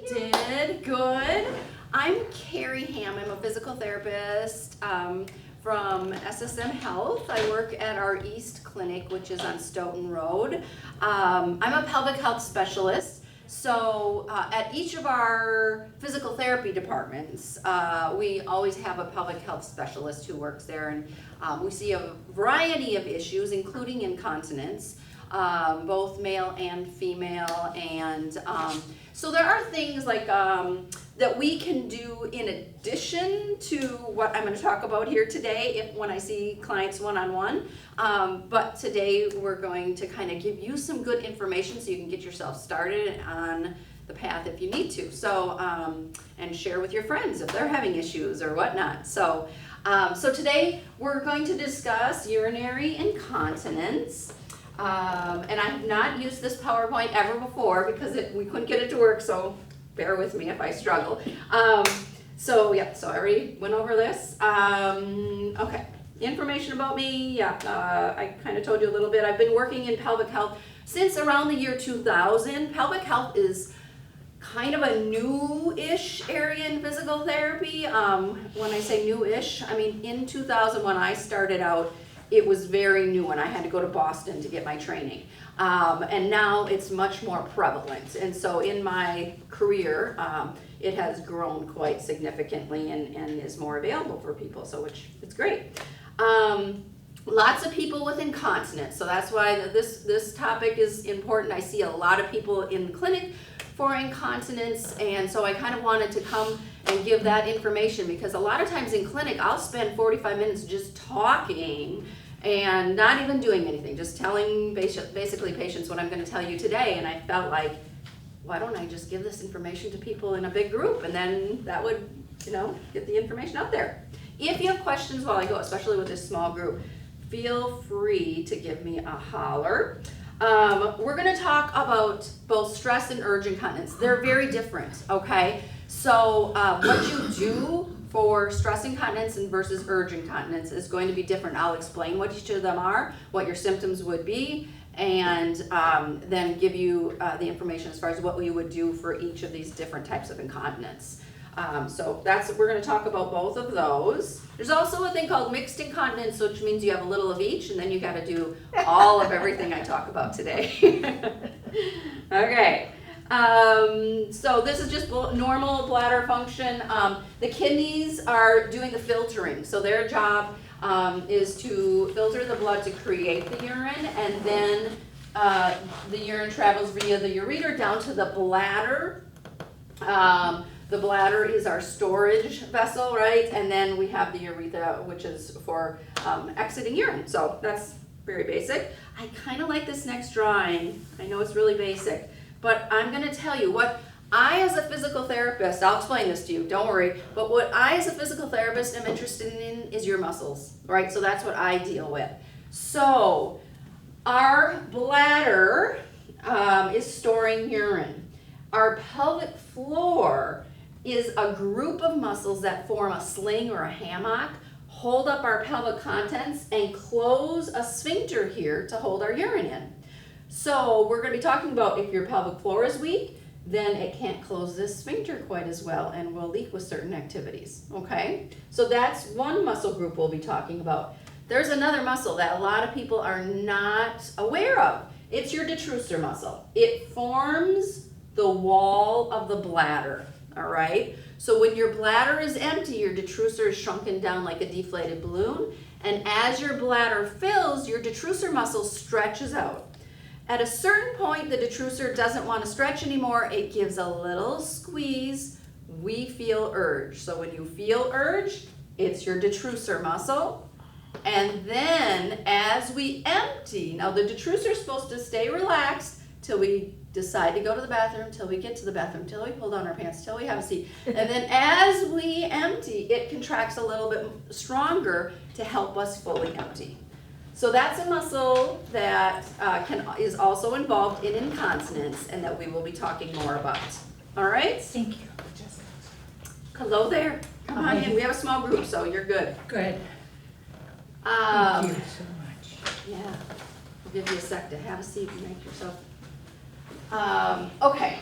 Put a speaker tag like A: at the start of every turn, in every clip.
A: Did good. I'm Carrie Ham. I'm a physical therapist from SSM Health. I work at our East Clinic, which is on Stoughton Road. I'm a pelvic health specialist. So at each of our physical therapy departments, we always have a pelvic health specialist who works there, and we see a variety of issues, including incontinence, both male and female, and so there are things like that we can do in addition to what I'm going to talk about here today when I see clients one-on-one. But today we're going to kind of give you some good information so you can get yourself started on the path if you need to. So, and share with your friends if they're having issues or whatnot. So, so today we're going to discuss urinary incontinence. And I have not used this PowerPoint ever before because we couldn't get it to work, so bear with me if I struggle. So I already went over this. Okay, information about me, I kind of told you a little bit. I've been working in pelvic health since around the year 2000. Pelvic health is kind of a new-ish area in physical therapy. When I say new-ish, I mean in 2000 when I started out, it was very new and I had to go to Boston to get my training. And now it's much more prevalent. And so in my career, it has grown quite significantly and is more available for people, so which it's great. Lots of people with incontinence, so that's why this topic is important. I see a lot of people in the clinic for incontinence, and so I kind of wanted to come and give that information because a lot of times in clinic I'll spend 45 minutes just talking and not even doing anything, just telling basically patients what I'm going to tell you today. And I felt like, why don't I just give this information to people in a big group, and then that would, get the information out there. If you have questions while I go, especially with this small group, feel free to give me a holler. We're going to talk about both stress and urge incontinence. They're very different, okay? So what you do for stress incontinence and versus urge incontinence is going to be different. I'll explain what each of them are, what your symptoms would be, and then give you the information as far as what you would do for each of these different types of incontinence. So we're going to talk about both of those. There's also a thing called mixed incontinence, which means you have a little of each, and then you got to do all of everything I talk about today. Okay. So this is just normal bladder function. The kidneys are doing the filtering. So their job is to filter the blood to create the urine, and then the urine travels via the ureter down to the bladder. The bladder is our storage vessel, right? And then we have the urethra, which is for exiting urine. So that's very basic. I kind of like this next drawing. I know it's really basic, but I'm going to tell you what I as a physical therapist, I'll explain this to you, don't worry, but what I as a physical therapist am interested in is your muscles, right? So that's what I deal with. So our bladder is storing urine. Our pelvic floor is a group of muscles that form a sling or a hammock, hold up our pelvic contents, and close a sphincter here to hold our urine in. So we're going to be talking about if your pelvic floor is weak, then it can't close this sphincter quite as well and will leak with certain activities, okay? So that's one muscle group we'll be talking about. There's another muscle that a lot of people are not aware of. It's your detrusor muscle. It forms the wall of the bladder, all right? So when your bladder is empty, your detrusor is shrunken down like a deflated balloon, and as your bladder fills, your detrusor muscle stretches out. At a certain point, the detrusor doesn't want to stretch anymore. It gives a little squeeze. We feel urge. So when you feel urge, it's your detrusor muscle. And then as we empty, now the detrusor is supposed to stay relaxed till we decide to go to the bathroom, till we get to the bathroom, till we pull down our pants, till we have a seat. And then as we empty, it contracts a little bit stronger to help us fully empty. So that's a muscle that is also involved in incontinence and that we will be talking more about. All right?
B: Thank you.
A: Hello there. Come on in. We have a small group, so you're good.
B: Good. Thank you so much.
A: Yeah. We'll give you a sec to have a seat and make yourself. Okay.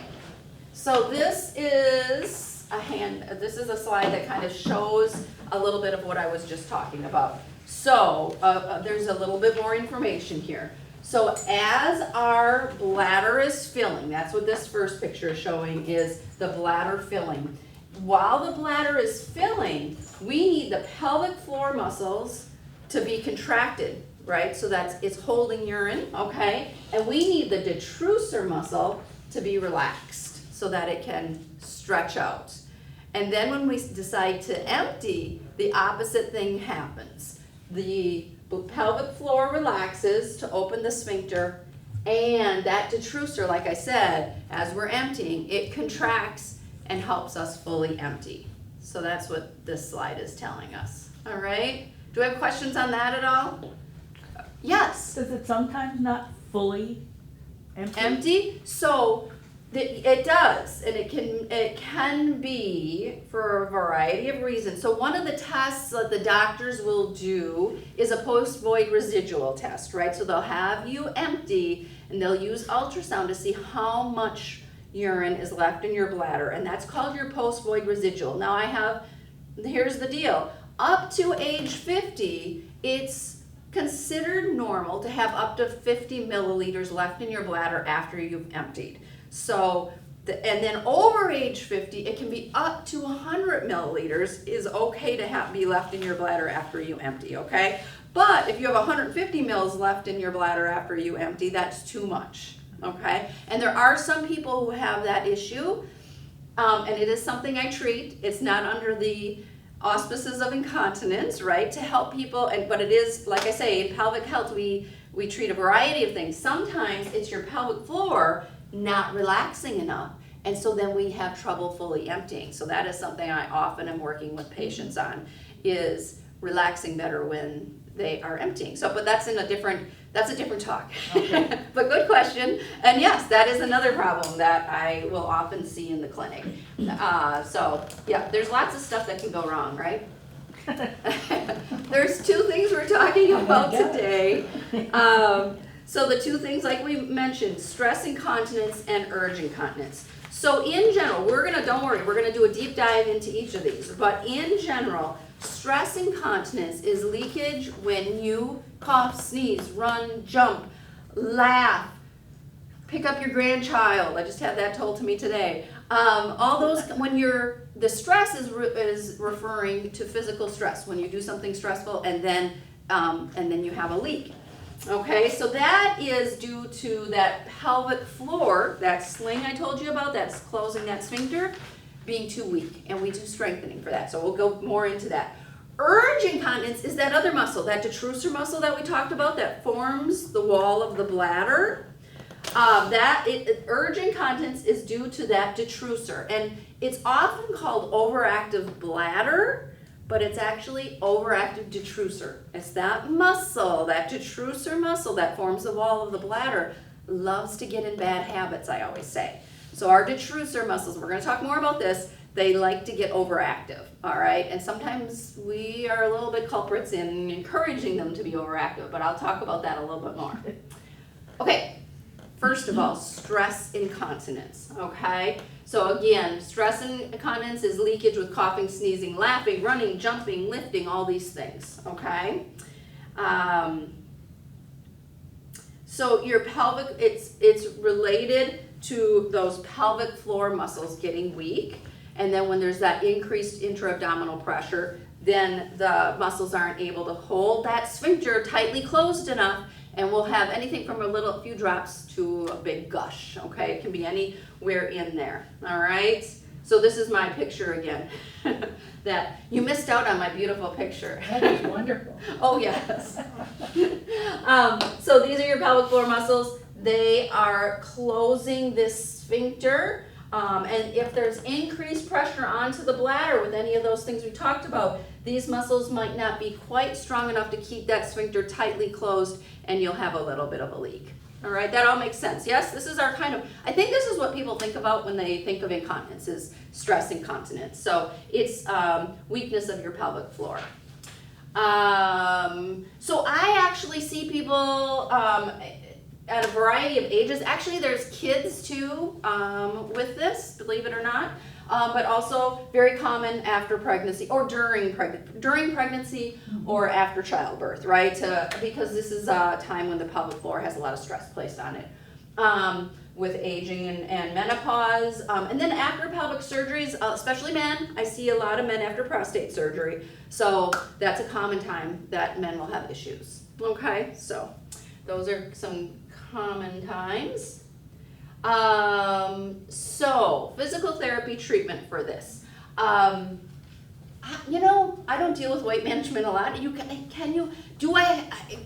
A: So this is a slide that kind of shows a little bit of what I was just talking about. So there's a little bit more information here. So as our bladder is filling, that's what this first picture is showing, is the bladder filling. While the bladder is filling, we need the pelvic floor muscles to be contracted, right? So it's holding urine, okay? And we need the detrusor muscle to be relaxed so that it can stretch out. And then when we decide to empty, the opposite thing happens. The pelvic floor relaxes to open the sphincter, and that detrusor, like I said, as we're emptying, it contracts and helps us fully empty. So that's what this slide is telling us. All right? Do we have questions on that at all? Yes?
B: Does it sometimes not fully empty?
A: Empty? So it does, and it can be for a variety of reasons. So one of the tests that the doctors will do is a post-void residual test, right? So they'll have you empty, and they'll use ultrasound to see how much urine is left in your bladder, and that's called your post-void residual. Now here's the deal. Up to age 50, it's considered normal to have up to 50 milliliters left in your bladder after you've emptied. So, and then over age 50, it can be up to 100 milliliters is okay to be left in your bladder after you empty, okay? But if you have 150 mils left in your bladder after you empty, that's too much, okay? And there are some people who have that issue, and it is something I treat. It's not under the auspices of incontinence, right, to help people, but it is, like I say, in pelvic health, we treat a variety of things. Sometimes it's your pelvic floor not relaxing enough, and so then we have trouble fully emptying. So that is something I often am working with patients on, is relaxing better when they are emptying. So, but that's a different talk. Okay. But good question. And yes, that is another problem that I will often see in the clinic. So yeah, there's lots of stuff that can go wrong, right? There's two things we're talking about today. So the two things, like we mentioned, stress incontinence and urge incontinence. So in general, don't worry, we're gonna do a deep dive into each of these, but in general, stress incontinence is leakage when you cough, sneeze, run, jump, laugh, pick up your grandchild. I just had that told to me today. All those, the stress is referring to physical stress, when you do something stressful and then you have a leak. Okay, so that is due to that pelvic floor, that sling I told you about, that's closing that sphincter, being too weak, and we do strengthening for that. So we'll go more into that. Urge incontinence is that other muscle, that detrusor muscle that we talked about that forms the wall of the bladder. Urge incontinence is due to that detrusor, and it's often called overactive bladder, but it's actually overactive detrusor. It's that muscle, that detrusor muscle that forms the wall of the bladder, loves to get in bad habits, I always say. So our detrusor muscles, we're gonna talk more about this, they like to get overactive, all right? And sometimes we are a little bit culprits in encouraging them to be overactive, but I'll talk about that a little bit more. Okay, first of all, stress incontinence, okay? So again, stress incontinence is leakage with coughing, sneezing, laughing, running, jumping, lifting, all these things, okay? So your pelvic, it's related to those pelvic floor muscles getting weak, and then when there's that increased intra-abdominal pressure, then the muscles aren't able to hold that sphincter tightly closed enough, and we'll have anything from a few drops to a big gush, okay? It can be anywhere in there, all right? So this is my picture again. That you missed out on my beautiful picture.
B: That is wonderful.
A: Oh, yes. So these are your pelvic floor muscles. They are closing this sphincter. And if there's increased pressure onto the bladder with any of those things we talked about, these muscles might not be quite strong enough to keep that sphincter tightly closed, and you'll have a little bit of a leak. All right, that all makes sense. Yes, this is our I think this is what people think about when they think of incontinence, is stress incontinence. So it's weakness of your pelvic floor. So I actually see people, at a variety of ages. Actually, there's kids too with this, believe it or not. But also very common after pregnancy or during pregnancy or after childbirth, right? Because this is a time when the pelvic floor has a lot of stress placed on it. With aging and menopause. And then after pelvic surgeries, especially men, I see a lot of men after prostate surgery. So that's a common time that men will have issues. Okay, so those are some common times. So physical therapy treatment for this. You know, I don't deal with weight management a lot.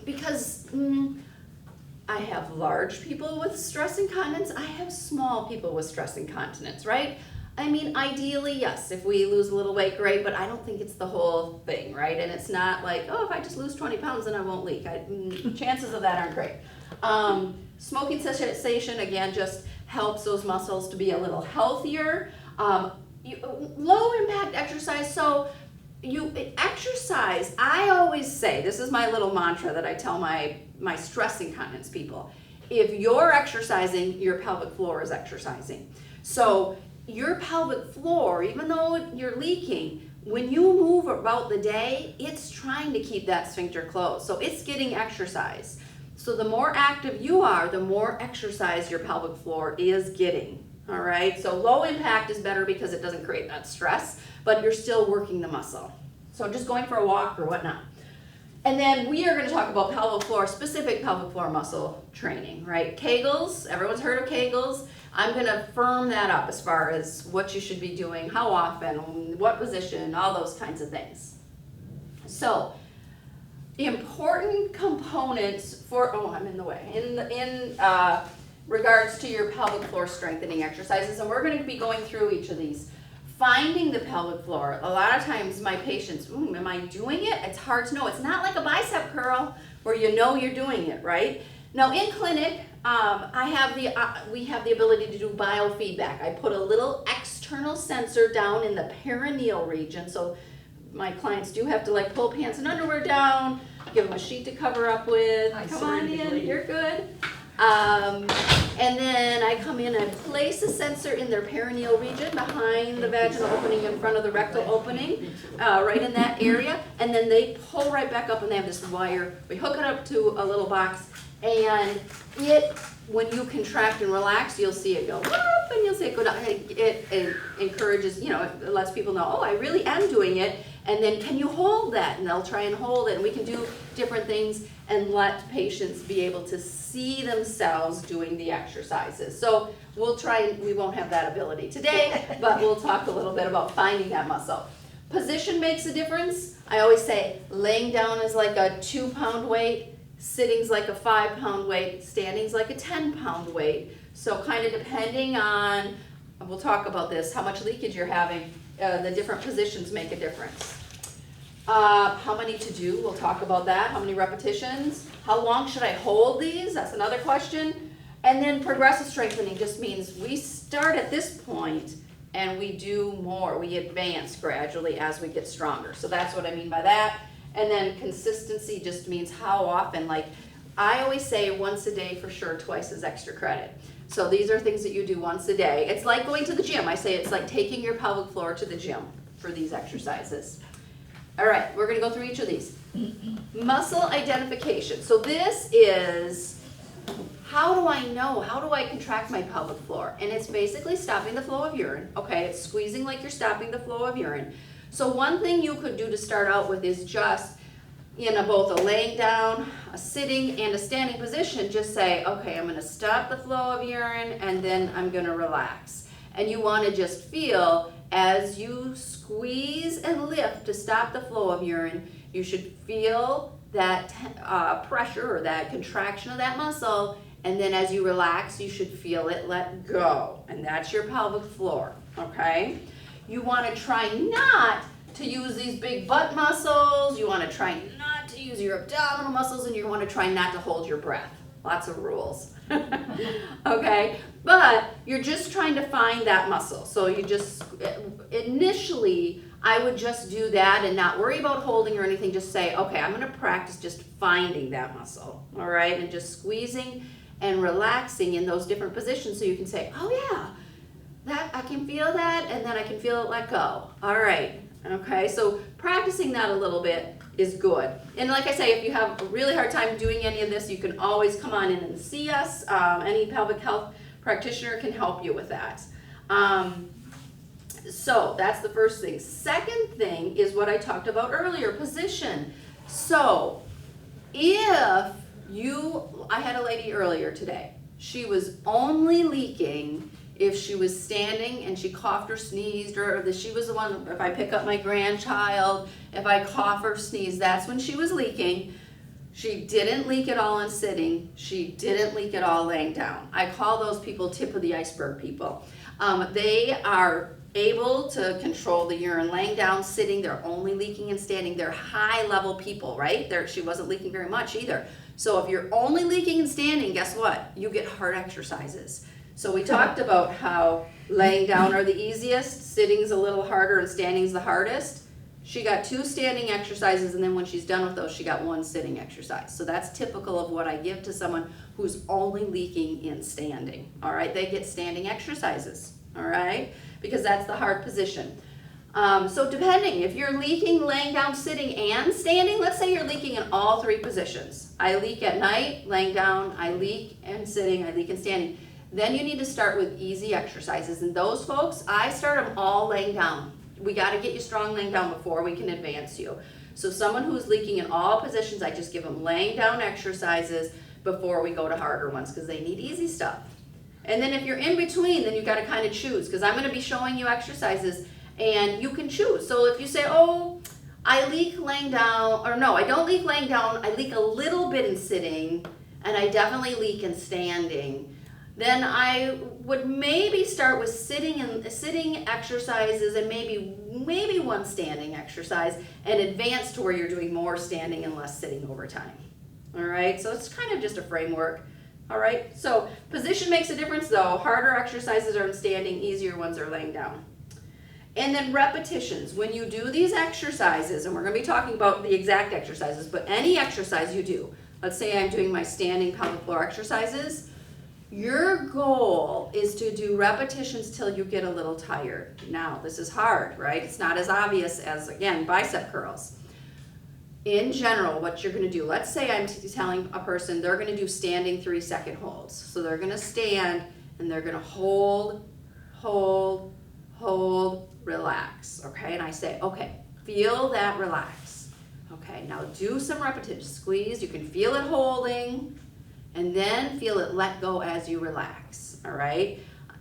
A: Because I have large people with stress incontinence. I have small people with stress incontinence, right? I mean, ideally, yes, if we lose a little weight, great, but I don't think it's the whole thing, right? And it's not like, oh, if I just lose 20 pounds, then I won't leak. Chances of that aren't great. Smoking cessation, again, just helps those muscles to be a little healthier. Low impact exercise, so you exercise. I always say, this is my little mantra that I tell my stress incontinence people. If you're exercising, your pelvic floor is exercising. So your pelvic floor, even though you're leaking, when you move about the day, it's trying to keep that sphincter closed. So it's getting exercise. So the more active you are, the more exercise your pelvic floor is getting. All right, so low impact is better because it doesn't create that stress, but you're still working the muscle. So just going for a walk or whatnot. And then we are going to talk about specific pelvic floor muscle training, right? Kegels, everyone's heard of Kegels. I'm going to firm that up as far as what you should be doing, how often, what position, all those kinds of things. So, important components for, I'm in the way, in regards to your pelvic floor strengthening exercises, and we're going to be going through each of these. Finding the pelvic floor. A lot of times my patients, am I doing it? It's hard to know. It's not like a bicep curl where you know you're doing it, right? Now in clinic, we have the ability to do biofeedback. I put a little external sensor down in the perineal region, so my clients do have to like pull pants and underwear down, give them a sheet to cover up with. Come on in, you're good. And then I come in and place a sensor in their perineal region behind the vaginal opening in front of the rectal opening, right in that area. And then they pull right back up and they have this wire. We hook it up to a little box and when you contract and relax, you'll see it go up and you'll see it go down. It encourages, it lets people know, oh, I really am doing it. And then can you hold that? And they'll try and hold it. And we can do different things and let patients be able to see themselves doing the exercises. So we won't have that ability today, but we'll talk a little bit about finding that muscle. Position makes a difference. I always say laying down is like a 2-pound weight, sitting's like a 5-pound weight, standing's like a 10-pound weight. So kind of depending on, we'll talk about this, how much leakage you're having, the different positions make a difference. How many to do, we'll talk about that. How many repetitions? How long should I hold these? That's another question. And then progressive strengthening just means we start at this point and we do more. We advance gradually as we get stronger. So that's what I mean by that. And then consistency just means how often. Like I always say once a day for sure, twice is extra credit. So these are things that you do once a day. It's like going to the gym. I say it's like taking your pelvic floor to the gym for these exercises. All right, we're going to go through each of these. Muscle identification. So this is, how do I know? How do I contract my pelvic floor? And it's basically stopping the flow of urine. Okay, it's squeezing like you're stopping the flow of urine. So one thing you could do to start out with is just in both a laying down, a sitting, and a standing position, just say, okay, I'm going to stop the flow of urine and then I'm going to relax. And you want to just feel as you squeeze and lift to stop the flow of urine, you should feel that pressure or that contraction of that muscle, and then as you relax, you should feel it let go. And that's your pelvic floor, okay? You want to try not to use these big butt muscles. You want to try not to use your abdominal muscles, and you want to try not to hold your breath. Lots of rules. Okay, but you're just trying to find that muscle. So you just, initially, I would just do that and not worry about holding or anything. Just say, okay, I'm going to practice just finding that muscle, all right, and just squeezing and relaxing in those different positions so you can say, oh yeah, that I can feel that, and then I can feel it let go. All right, okay, so practicing that a little bit is good. And like I say, if you have a really hard time doing any of this, you can always come on in and see us. Any pelvic health practitioner can help you with that. So that's the first thing. Second thing is what I talked about earlier, position. So if I had a lady earlier today, she was only leaking if she was standing and she coughed or sneezed, or that she was the one, if I pick up my grandchild, if I cough or sneeze, that's when she was leaking. She didn't leak at all in sitting. She didn't leak at all laying down. I call those people tip of the iceberg people. They are able to control the urine laying down, sitting. They're only leaking and standing. They're high level people, right? She wasn't leaking very much either. So if you're only leaking and standing, guess what? You get hard exercises. So we talked about how laying down are the easiest, sitting's a little harder, and standing's the hardest. She got 2 standing exercises, and then when she's done with those, she got 1 sitting exercise. So that's typical of what I give to someone who's only leaking in standing. All right, they get standing exercises, all right, because that's the hard position. So depending, if you're leaking laying down, sitting, and standing, let's say you're leaking in all 3 positions. I leak at night, laying down, I leak and sitting, I leak and standing. Then you need to start with easy exercises. And those folks, I start them all laying down. We got to get you strong laying down before we can advance you. So someone who's leaking in all positions, I just give them laying down exercises before we go to harder ones because they need easy stuff. And then if you're in between, then you got to kind of choose, because I'm going to be showing you exercises and you can choose. So if you say, oh, I leak laying down, or no, I don't leak laying down, I leak a little bit in sitting, and I definitely leak in standing, then I would maybe start with sitting exercises and maybe 1 standing exercise, and advance to where you're doing more standing and less sitting over time. All right, so it's kind of just a framework. All right, so position makes a difference though. Harder exercises are in standing, easier ones are laying down. And then repetitions. When you do these exercises, and we're going to be talking about the exact exercises, but any exercise you do, let's say I'm doing my standing pelvic floor exercises, your goal is to do repetitions till you get a little tired. Now, this is hard, right? It's not as obvious as, again, bicep curls. In general, what you're going to do, let's say I'm telling a person they're going to do standing 3-second holds. So they're going to stand and they're going to hold, relax, okay? And I say, okay, feel that relax. Okay, now do some repetitions. Squeeze, you can feel it holding, and then feel it let go as you relax, all right?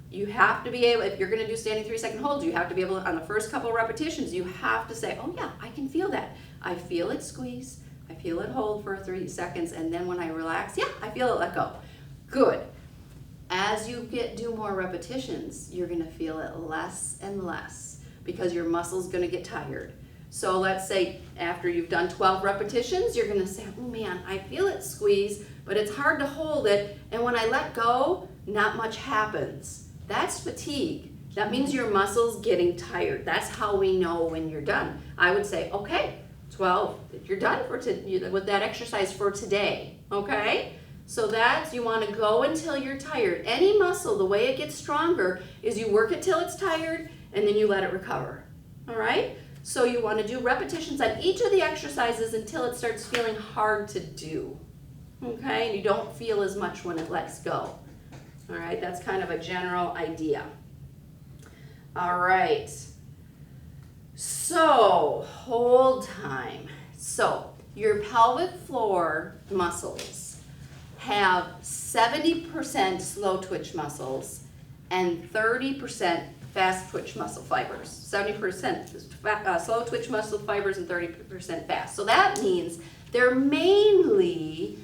A: You have to be able, if you're gonna do standing 3-second holds, you have to be able to, on the first couple repetitions, you have to say, oh yeah, I can feel that. I feel it squeeze, I feel it hold for 3 seconds, and then when I relax, yeah, I feel it let go. Good. As you do more repetitions, you're gonna feel it less and less because your muscle's gonna get tired. So let's say after you've done 12 repetitions, you're gonna say, oh man, I feel it squeeze, but it's hard to hold it, and when I let go, not much happens. That's fatigue. That means your muscle's getting tired. That's how we know when you're done. I would say, okay, 12, you're done with that exercise for today, okay? So that's, you wanna go until you're tired. Any muscle, the way it gets stronger is you work it till it's tired, and then you let it recover, all right? So you wanna do repetitions on each of the exercises until it starts feeling hard to do, okay? And you don't feel as much when it lets go, all right? That's kind of a general idea. All right, so hold time. So your pelvic floor muscles have 70% slow twitch muscles and 30% fast twitch muscle fibers. 70% slow twitch muscle fibers and 30% fast. So that means they're mainly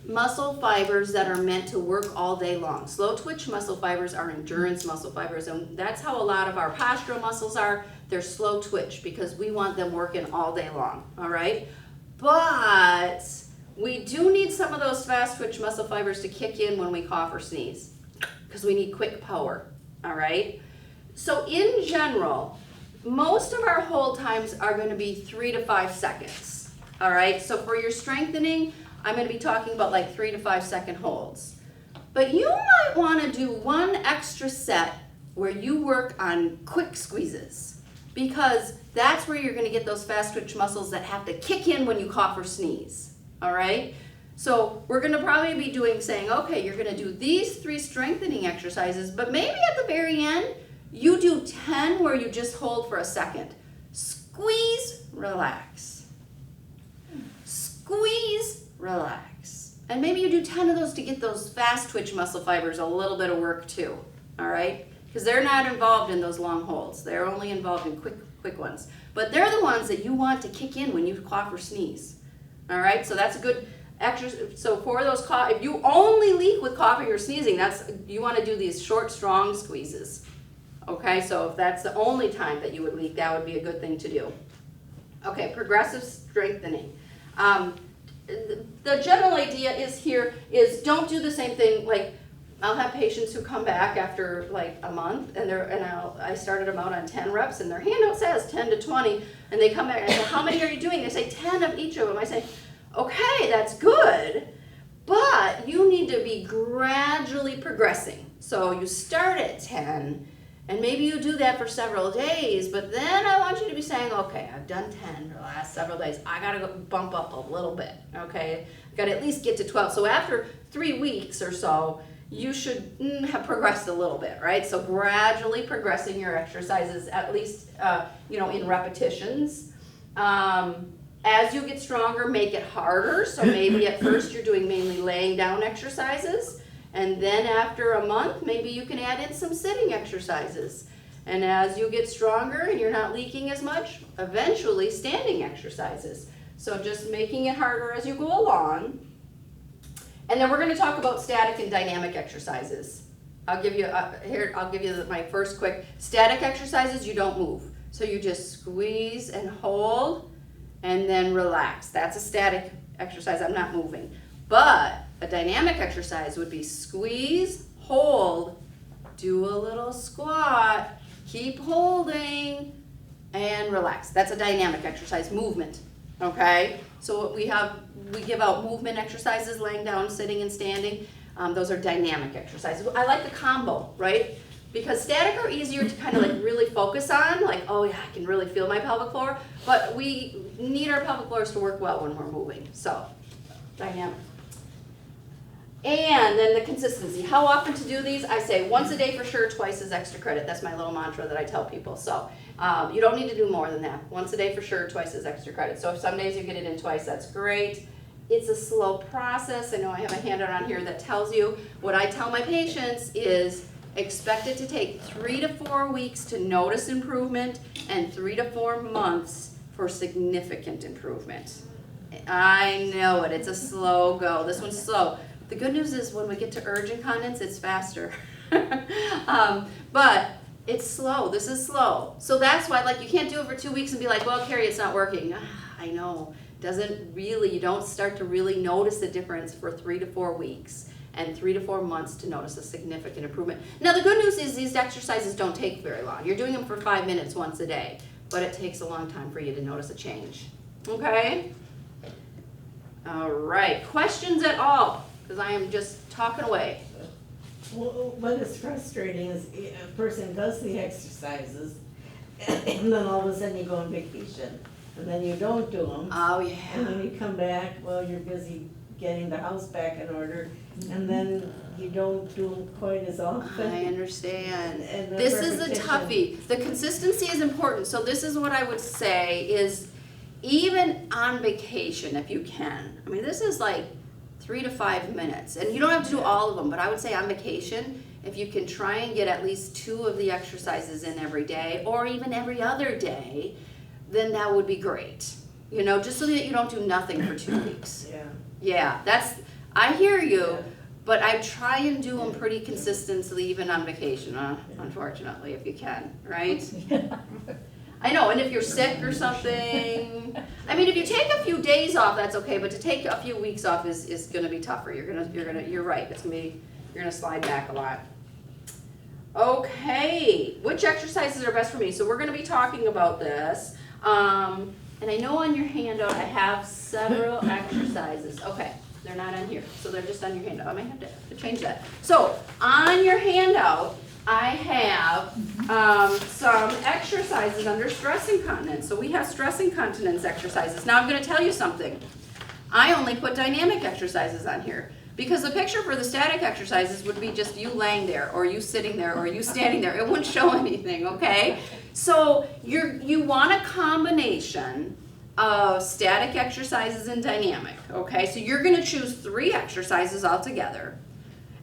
A: muscle fibers that are meant to work all day long. Slow twitch muscle fibers are endurance muscle fibers, and that's how a lot of our postural muscles are. They're slow twitch because we want them working all day long, all right? But we do need some of those fast twitch muscle fibers to kick in when we cough or sneeze because we need quick power, all right? So in general, most of our hold times are going to be 3 to 5 seconds, all right? So for your strengthening, I'm going to be talking about like 3 to 5 second holds. But you might want to do one extra set where you work on quick squeezes, because that's where you're going to get those fast twitch muscles that have to kick in when you cough or sneeze. All right? So we're going to probably be saying, okay, you're going to do these 3 strengthening exercises, but maybe at the very end, you do 10 where you just hold for a second. Squeeze, relax. Squeeze, relax. And maybe you do 10 of those to get those fast twitch muscle fibers a little bit of work too. All right? Because they're not involved in those long holds. They're only involved in quick ones. But they're the ones that you want to kick in when you cough or sneeze. All right? So that's a good exercise. So for those if you only leak with coughing or sneezing, you want to do these short, strong squeezes. Okay? So if that's the only time that you would leak, that would be a good thing to do. Okay, progressive strengthening. The general idea is don't do the same thing. Like, I'll have patients who come back after like a month, and I started them out on 10 reps, and their handout says 10 to 20, and they come back and I say, how many are you doing? They say 10 of each of them. I say, okay, that's good, but you need to be gradually progressing. So you start at 10, and maybe you do that for several days, but then I want you to be saying, okay, I've done 10 for the last several days. I got to go bump up a little bit, okay? I've got to at least get to 12. So after 3 weeks or so, you should have progressed a little bit, right? So gradually progressing your exercises, at least, in repetitions. As you get stronger, make it harder. So maybe at first you're doing mainly laying down exercises. And then after a month, maybe you can add in some sitting exercises. And as you get stronger and you're not leaking as much, eventually standing exercises. So just making it harder as you go along. And then we're going to talk about static and dynamic exercises. I'll give you my first quick. Static exercises, you don't move. So you just squeeze and hold and then relax. That's a static exercise. I'm not moving. But a dynamic exercise would be squeeze, hold, do a little squat, keep holding, and relax. That's a dynamic exercise, movement. Okay? So we give out movement exercises, laying down, sitting, and standing. Those are dynamic exercises. I like the combo, right? Because static are easier to kind of like really focus on, like, oh yeah, I can really feel my pelvic floor, but we need our pelvic floors to work well when we're moving. So, dynamic. And then the consistency. How often to do these? I say once a day for sure, twice is extra credit. That's my little mantra that I tell people. So you don't need to do more than that. Once a day for sure, twice is extra credit. So if some days you get it in twice, that's great. It's a slow process. I know I have a handout on here that tells you. What I tell my patients is expect it to take 3 to 4 weeks to notice improvement and 3 to 4 months for significant improvement. I know it. It's a slow go. This one's slow. The good news is when we get to urge incontinence, it's faster. But it's slow. This is slow. So that's why, like, you can't do it for 2 weeks and be like, well, Carrie, it's not working. I know. You don't start to really notice the difference for 3 to 4 weeks and 3 to 4 months to notice a significant improvement. Now, the good news is these exercises don't take very long. You're doing them for 5 minutes once a day, but it takes a long time for you to notice a change. Okay? All right. Questions at all? Because I am just talking away.
B: Well, what is frustrating is a person does the exercises and then all of a sudden you go on vacation and then you don't do them.
A: Oh, yeah.
B: And when you come back, well, you're busy getting the house back in order and then you don't do them quite as often.
A: I understand.
B: And
A: This is a toughie. The consistency is important. So this is what I would say is even on vacation, if you can. I mean, this is like 3 to 5 minutes. And you don't have to do all of them, but I would say on vacation, if you can try and get at least 2 of the exercises in every day, or even every other day, then that would be great. You know, just so that you don't do nothing for 2 weeks. Yeah, I hear you,
B: Yeah.
A: but I try and do them pretty consistently even on vacation, unfortunately, if you can, right? I know, and if you're sick or something, I mean, if you take a few days off, that's okay, but to take a few weeks off is gonna be tougher. You're right, you're gonna slide back a lot. Okay, which exercises are best for me? So we're gonna be talking about this. And I know on your handout I have several exercises. Okay, They're not on here, so they're just on your handout. I might have to change that. So on your handout, I have some exercises under stress incontinence. So we have stress incontinence exercises. Now I'm going to tell you something. I only put dynamic exercises on here because the picture for the static exercises would be just you laying there, or you sitting there, or you standing there. It wouldn't show anything, okay? So you want a combination of static exercises and dynamic, okay? So you're going to choose 3 exercises altogether.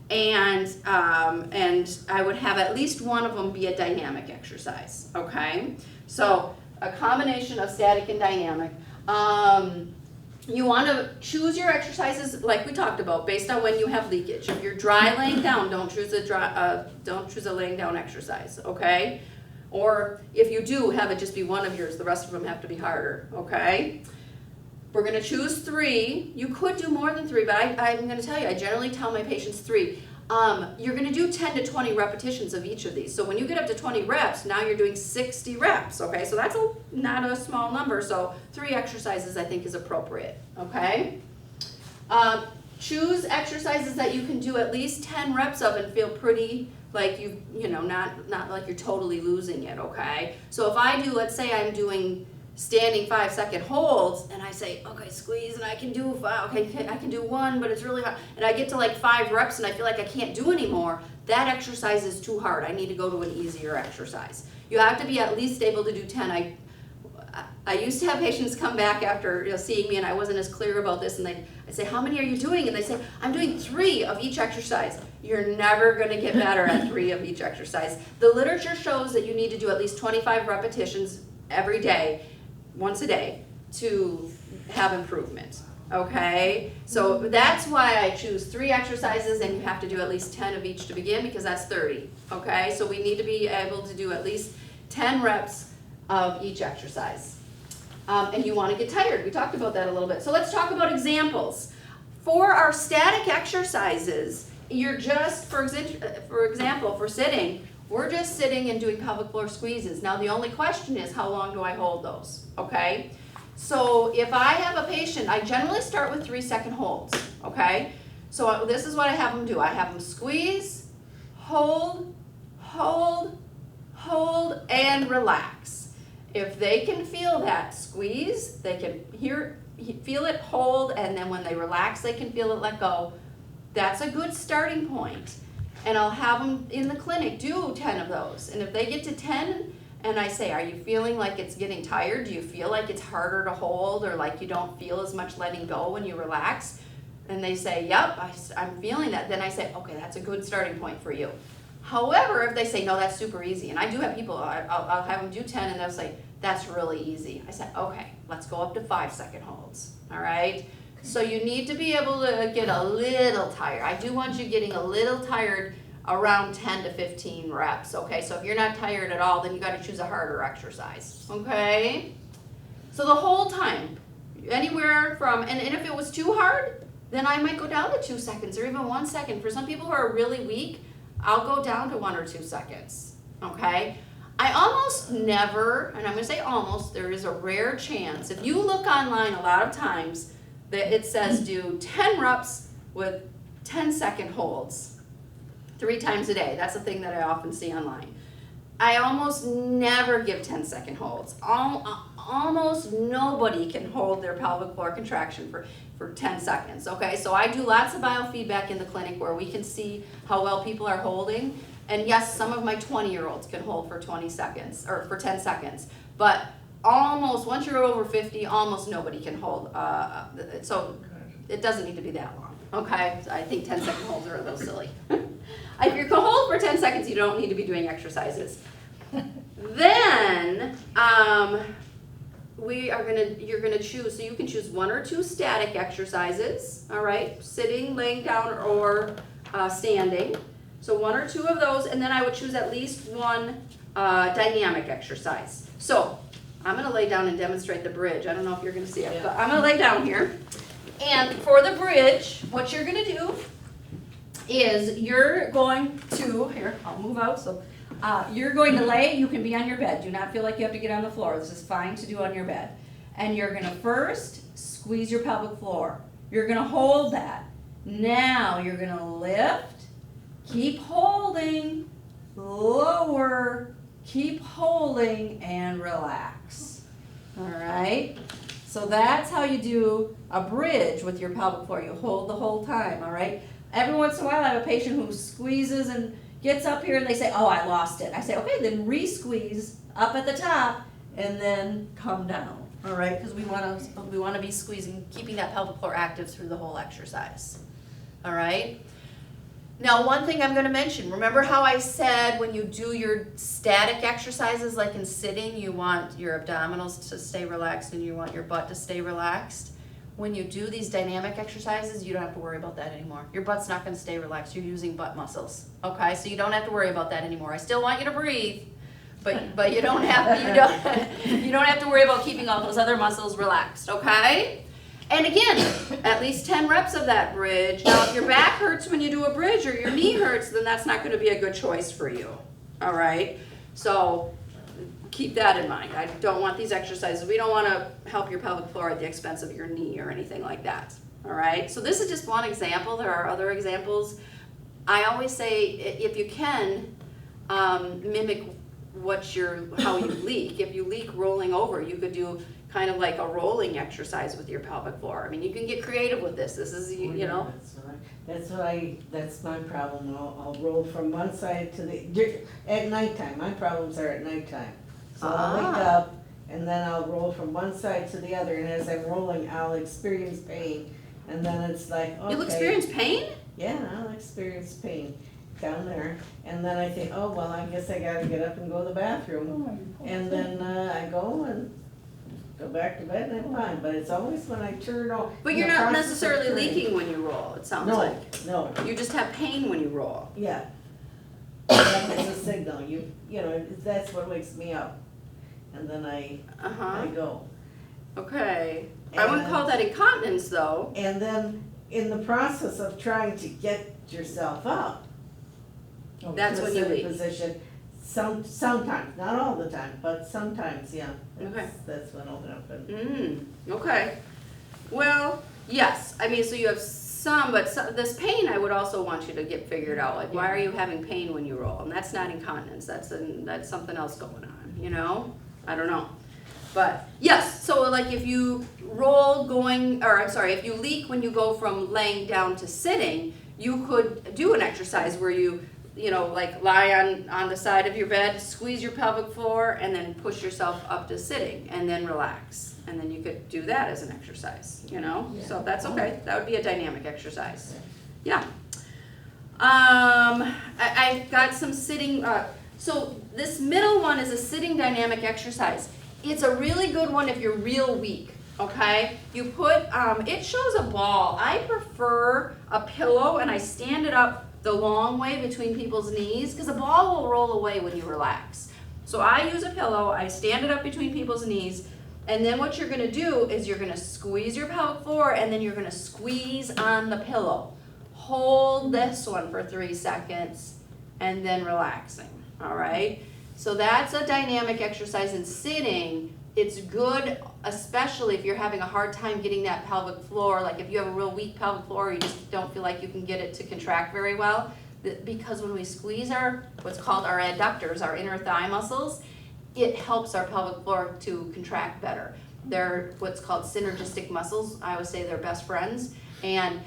A: And I would have at least one of them be a dynamic exercise, okay? So a combination of static and dynamic. You want to choose your exercises like we talked about based on when you have leakage. If you're dry laying down, don't choose a laying down exercise, okay? Or if you do, have it just be one of yours. The rest of them have to be harder, okay? We're going to choose 3. You could do more than 3, but I'm going to tell you, I generally tell my patients 3. You're going to do 10 to 20 repetitions of each of these. So when you get up to 20 reps, now you're doing 60 reps, okay? So that's not a small number, so 3 exercises I think is appropriate, okay? Choose exercises that you can do at least 10 reps of and feel pretty like not like you're totally losing it, okay? So if I do, let's say I'm doing standing 5-second holds, and I say, okay, squeeze, and I can do 5, okay, I can do 1, but it's really hard, and I get to like 5 reps, and I feel like I can't do anymore, that exercise is too hard. I need to go to an easier exercise. You have to be at least able to do 10. I used to have patients come back after seeing me, and I wasn't as clear about this, and I say, how many are you doing? And they say, I'm doing 3 of each exercise. You're never going to get better at 3 of each exercise. The literature shows that you need to do at least 25 repetitions every day, once a day, to have improvement, okay? So that's why I choose 3 exercises, and you have to do at least 10 of each to begin, because that's 30, okay? So we need to be able to do at least 10 reps of each exercise. And you want to get tired. We talked about that a little bit. So let's talk about examples. For our static exercises, you're just, for example, for sitting, we're just sitting and doing pelvic floor squeezes. Now the only question is, how long do I hold those, okay? So if I have a patient, I generally start with 3-second holds, okay? So this is what I have them do. I have them squeeze, hold, hold, hold, and relax. If they can feel that squeeze, they can feel it hold, and then when they relax, they can feel it let go. That's a good starting point. And I'll have them in the clinic do 10 of those. And if they get to 10, and I say, are you feeling like it's getting tired? Do you feel like it's harder to hold, or like you don't feel as much letting go when you relax? And they say, yep, I'm feeling that. Then I say, okay, that's a good starting point for you. However, if they say, no, that's super easy, and I do have people, I'll have them do 10, and they'll say, that's really easy. I said, okay, let's go up to 5-second holds, all right? So you need to be able to get a little tired. I do want you getting a little tired around 10 to 15 reps, okay? So if you're not tired at all, then you gotta choose a harder exercise, okay? So the whole time, anywhere from, and if it was too hard, then I might go down to 2 seconds or even 1 second. For some people who are really weak, I'll go down to 1 or 2 seconds, okay? I almost never, and I'm gonna say almost, there is a rare chance, if you look online a lot of times, that it says do 10 reps with 10-second holds 3 times a day. That's the thing that I often see online. I almost never give 10-second holds. Almost nobody can hold their pelvic floor contraction for 10 seconds, okay? So I do lots of biofeedback in the clinic where we can see how well people are holding. And yes, some of my 20-year-olds can hold for 20 seconds, or for 10 seconds. But almost, once you're over 50, almost nobody can hold. So it doesn't need to be that long, okay? So I think 10-second holds are a little silly. If you can hold for 10 seconds, you don't need to be doing exercises. Then you're gonna choose, so you can choose 1 or 2 static exercises, all right? Sitting, laying down, or standing. So 1 or 2 of those, and then I would choose at least 1 dynamic exercise. So I'm gonna lay down and demonstrate the bridge. I don't know if you're gonna see it, but I'm gonna lay down here. And for the bridge, what you're gonna do is you're going to, here, I'll move out, so you're going to lay, you can be on your bed. Do not feel like you have to get on the floor. This is fine to do on your bed. And you're gonna first squeeze your pelvic floor.
C: You're gonna hold that. Now you're gonna lift, keep holding, lower, keep holding, and relax. All right? So that's how you do a bridge with your pelvic floor. You hold the whole time, all right? Every once in a while I have a patient who squeezes and gets up here and they say, oh, I lost it. I say, okay, then re-squeeze up at the top and then come down, all right? Because we want to be squeezing, keeping that pelvic floor active through the whole exercise, all right? Now, one thing I'm going to mention, remember how I said when you do your static exercises, like in sitting, you want your abdominals to stay relaxed and you want your butt to stay relaxed? When you do these dynamic exercises, you don't have to worry about that anymore. Your butt's not going to stay relaxed. You're using butt muscles, okay? So you don't have to worry about that anymore. I still want you to breathe, but you don't have to worry about keeping all those other muscles relaxed, okay? And again, at least 10 reps of that bridge. Now, if your back hurts when you do a bridge or your knee hurts, then that's not going to be a good choice for you, all right? So keep that in mind. I don't want these exercises. We don't want to help your pelvic floor at the expense of your knee or anything like that, all right? So this is just one example. There are other examples. I always say, if you can, mimic how you leak. If you leak rolling over, you could do kind of like a rolling exercise with your pelvic floor. I mean, you can get creative with this. This is, you know.
B: That's my problem. I'll roll from one side to at nighttime. My problems are at nighttime. So I'll wake up and then I'll roll from one side to the other, and as I'm rolling, I'll experience pain, and then it's like, okay.
A: You'll experience pain?
B: Yeah, I'll experience pain down there, and then I think, oh, well, I guess I gotta get up and go to the bathroom. And then I go and go back to bed and I'm fine, but it's always when I turn off.
A: But you're not necessarily leaking when you roll, it sounds like.
B: No,
A: You just have pain when you roll.
B: yeah. That is a signal, you know, that's what wakes me up. And then I go.
A: Okay. I wouldn't call that incontinence though.
B: And then in the process of trying to get yourself up,
A: That's
B: to a
A: when you
B: certain
A: leak.
B: position, sometimes, not all the time, but sometimes, yeah.
A: Okay.
B: That's when it'll happen.
A: Okay. Well, yes. I mean, so you have some, but this pain I would also want you to get figured out. Like, why are you having pain when you roll? And that's not incontinence. That's something else going on, you know? I don't know. But yes, so like if you if you leak when you go from laying down to sitting, you could do an exercise where you like lie on the side of your bed, squeeze your pelvic floor, and then push yourself up to sitting, and then relax. And then you could do that as an exercise,
B: Yeah.
A: So that's okay. That would be a dynamic exercise. Yeah. I've got some sitting, so this middle one is a sitting dynamic exercise. It's a really good one if you're real weak, okay? You put, it shows a ball. I prefer a pillow, and I stand it up the long way between people's knees, because a ball will roll away when you relax. So I use a pillow, I stand it up between people's knees, and then what you're gonna do is you're gonna squeeze your pelvic floor, and then you're gonna squeeze on the pillow. Hold this one for 3 seconds, and then relaxing, all right? So that's a dynamic exercise in sitting. It's good, especially if you're having a hard time getting that pelvic floor, like if you have a real weak pelvic floor, or you just don't feel like you can get it to contract very well, because when we squeeze what's called our adductors, our inner thigh muscles, it helps our pelvic floor to contract better. They're what's called synergistic muscles. I always say they're best friends. And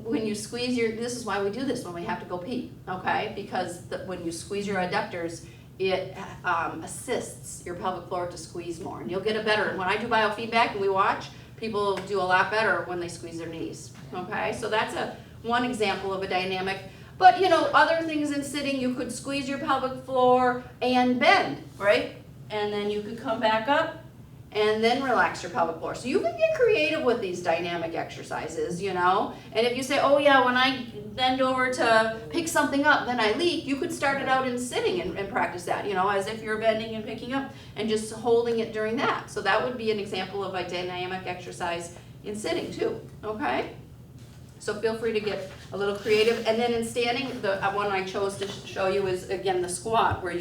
A: when you squeeze this is why we do this when we have to go pee, okay? Because when you squeeze your adductors, it assists your pelvic floor to squeeze more, and you'll get and when I do biofeedback and we watch, people do a lot better when they squeeze their knees, okay? So that's one example of a dynamic. But other things in sitting, you could squeeze your pelvic floor and bend, right? And then you could come back up and then relax your pelvic floor. So you can get creative with these dynamic exercises, And if you say, oh yeah, when I bend over to pick something up, then I leak, you could start it out in sitting and practice that, as if you're bending and picking up and just holding it during that. So that would be an example of a dynamic exercise in sitting too, okay? So feel free to get a little creative. And then in standing, the one I chose to show you is, again, the squat, where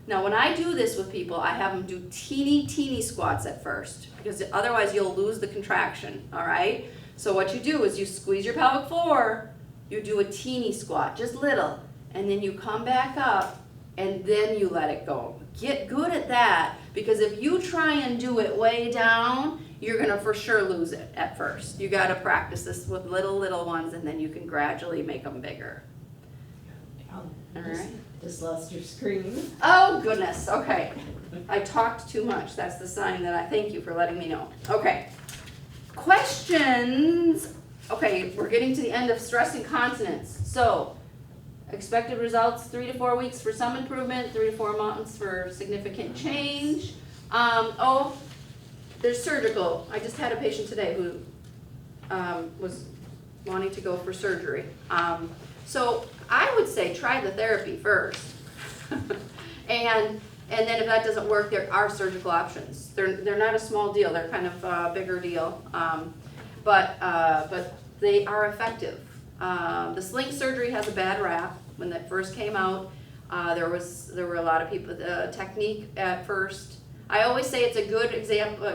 A: now when I do this with people, I have them do teeny squats at first, because otherwise you'll lose the contraction, all right? So what you do is you squeeze your pelvic floor, you do a teeny squat, just little, and then you come back up and then you let it go. Get good at that, because if you try and do it way down, you're gonna for sure lose it at first. You gotta practice this with little ones, and then you can gradually make them bigger. All right.
B: Just lost your screen.
A: Oh goodness, okay. I talked too much. That's the sign that I thank you for letting me know. Okay. Questions. Okay, we're getting to the end of stress incontinence. So, expected results 3 to 4 weeks for some improvement, 3 to 4 months for significant change. There's surgical. I just had a patient today who was wanting to go for surgery. So I would say try the therapy first. and then if that doesn't work, there are surgical options. They're not a small deal. They're kind of a bigger deal. But they are effective. The sling surgery has a bad rap. When that first came out, there were a lot of people. The technique at first, I always say it's a good example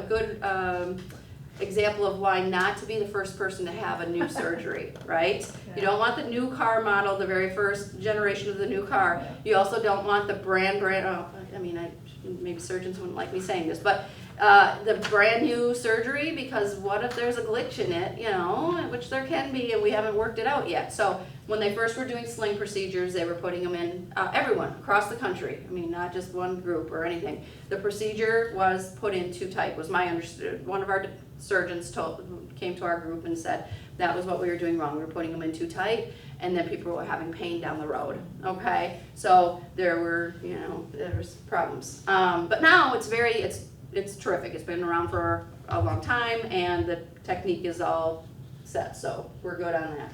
A: of why not to be the first person to have a new surgery, right?
B: Yeah.
A: You don't want the new car model, the very first generation of the new car.
B: Yeah.
A: You also don't want the maybe surgeons wouldn't like me saying this, but the brand new surgery, because what if there's a glitch in it, which there can be, and we haven't worked it out yet. So when they first were doing sling procedures, they were putting them in, everyone across the country. I mean, not just one group or anything. The procedure was put in too tight, was my understanding. One of our surgeons came to our group and said that was what we were doing wrong. We were putting them in too tight, and then people were having pain down the road. Okay, so there was problems. But now it's terrific. It's been around for a long time, and the technique is all set. So we're good on that.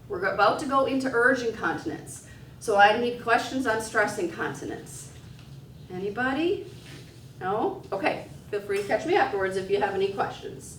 A: We're about to go into urge incontinence. So I need questions on stress incontinence. Anybody? No? Okay. Feel free to catch me afterwards if you have any questions.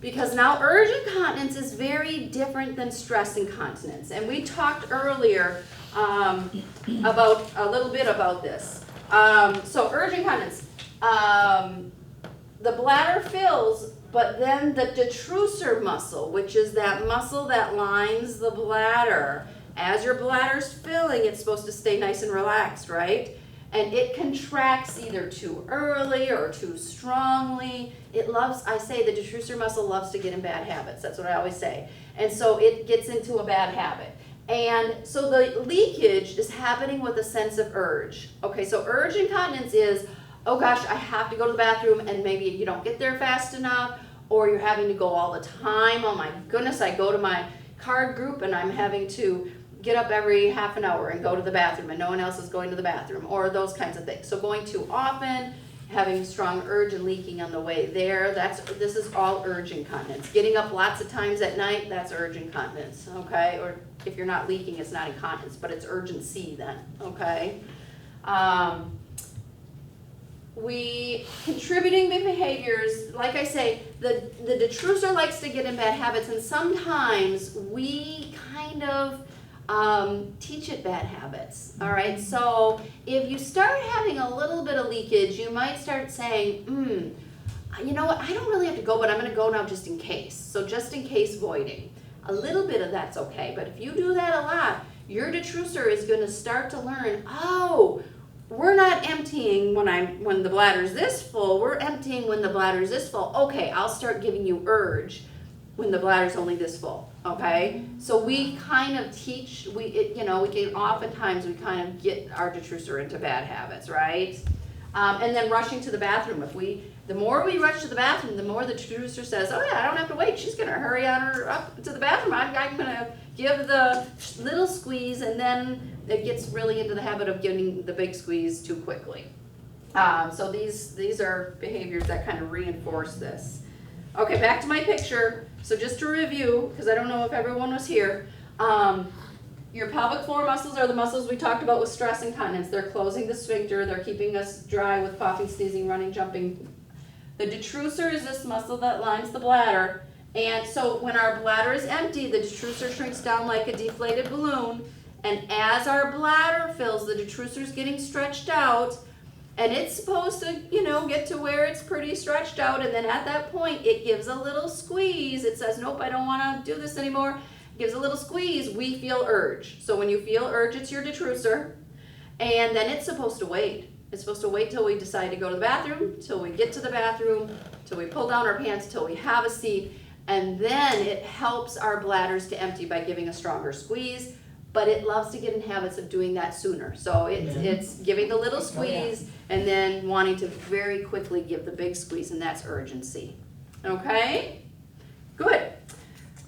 A: Because now urge incontinence is very different than stress incontinence. And we talked earlier about a little bit about this. So urge incontinence, the bladder fills, but then the detrusor muscle, which is that muscle that lines the bladder, as your bladder's filling, it's supposed to stay nice and relaxed, right? And it contracts either too early or too strongly. I say the detrusor muscle loves to get in bad habits. That's what I always say. And so it gets into a bad habit. And so the leakage is happening with a sense of urge. Okay, so urge incontinence is, oh gosh, I have to go to the bathroom, and maybe you don't get there fast enough, or you're having to go all the time. Oh my goodness, I go to my card group and I'm having to get up every half an hour and go to the bathroom, and no one else is going to the bathroom, or those kinds of things. So going too often, having strong urge and leaking on the way there, this is all urge incontinence. Getting up lots of times at night, that's urge incontinence, okay? Or if you're not leaking, it's not incontinence, but it's urgency then, okay? Contributing behaviors, like I say, the detrusor likes to get in bad habits, and sometimes we kind of teach it bad habits, all right? So if you start having a little bit of leakage, you might start saying, you know what, I don't really have to go, but I'm gonna go now just in case. So just in case voiding. A little bit of that's okay, but if you do that a lot, your detrusor is gonna start to learn, oh, we're not emptying when the bladder's this full, we're emptying when the bladder's this full. Okay, I'll start giving you urge when the bladder's only this full, okay? So we kind of teach, oftentimes we kind of get our detrusor into bad habits, right? And then rushing to the bathroom. The more we rush to the bathroom, the more the detrusor says, oh yeah, I don't have to wait, she's gonna hurry on her up to the bathroom, I'm gonna give the little squeeze, and then it gets really into the habit of giving the big squeeze too quickly. So these are behaviors that kind of reinforce this. Okay, back to my picture. So just to review, because I don't know if everyone was here, your pelvic floor muscles are the muscles we talked about with stress incontinence. They're closing the sphincter, they're keeping us dry with coughing, sneezing, running, jumping. The detrusor is this muscle that lines the bladder, and so when our bladder is empty, the detrusor shrinks down like a deflated balloon, and as our bladder fills, the detrusor is getting stretched out, And it's supposed to, get to where it's pretty stretched out, and then at that point, it gives a little squeeze. It says, nope, I don't wanna do this anymore. It gives a little squeeze, we feel urge. So when you feel urge, it's your detrusor, and then it's supposed to wait. It's supposed to wait till we decide to go to the bathroom, till we get to the bathroom, till we pull down our pants, till we have a seat, and then it helps our bladders to empty by giving a stronger squeeze, but it loves to get in habits of doing that sooner. So it's giving the little squeeze and then wanting to very quickly give the big squeeze, and that's urgency. Okay? Good.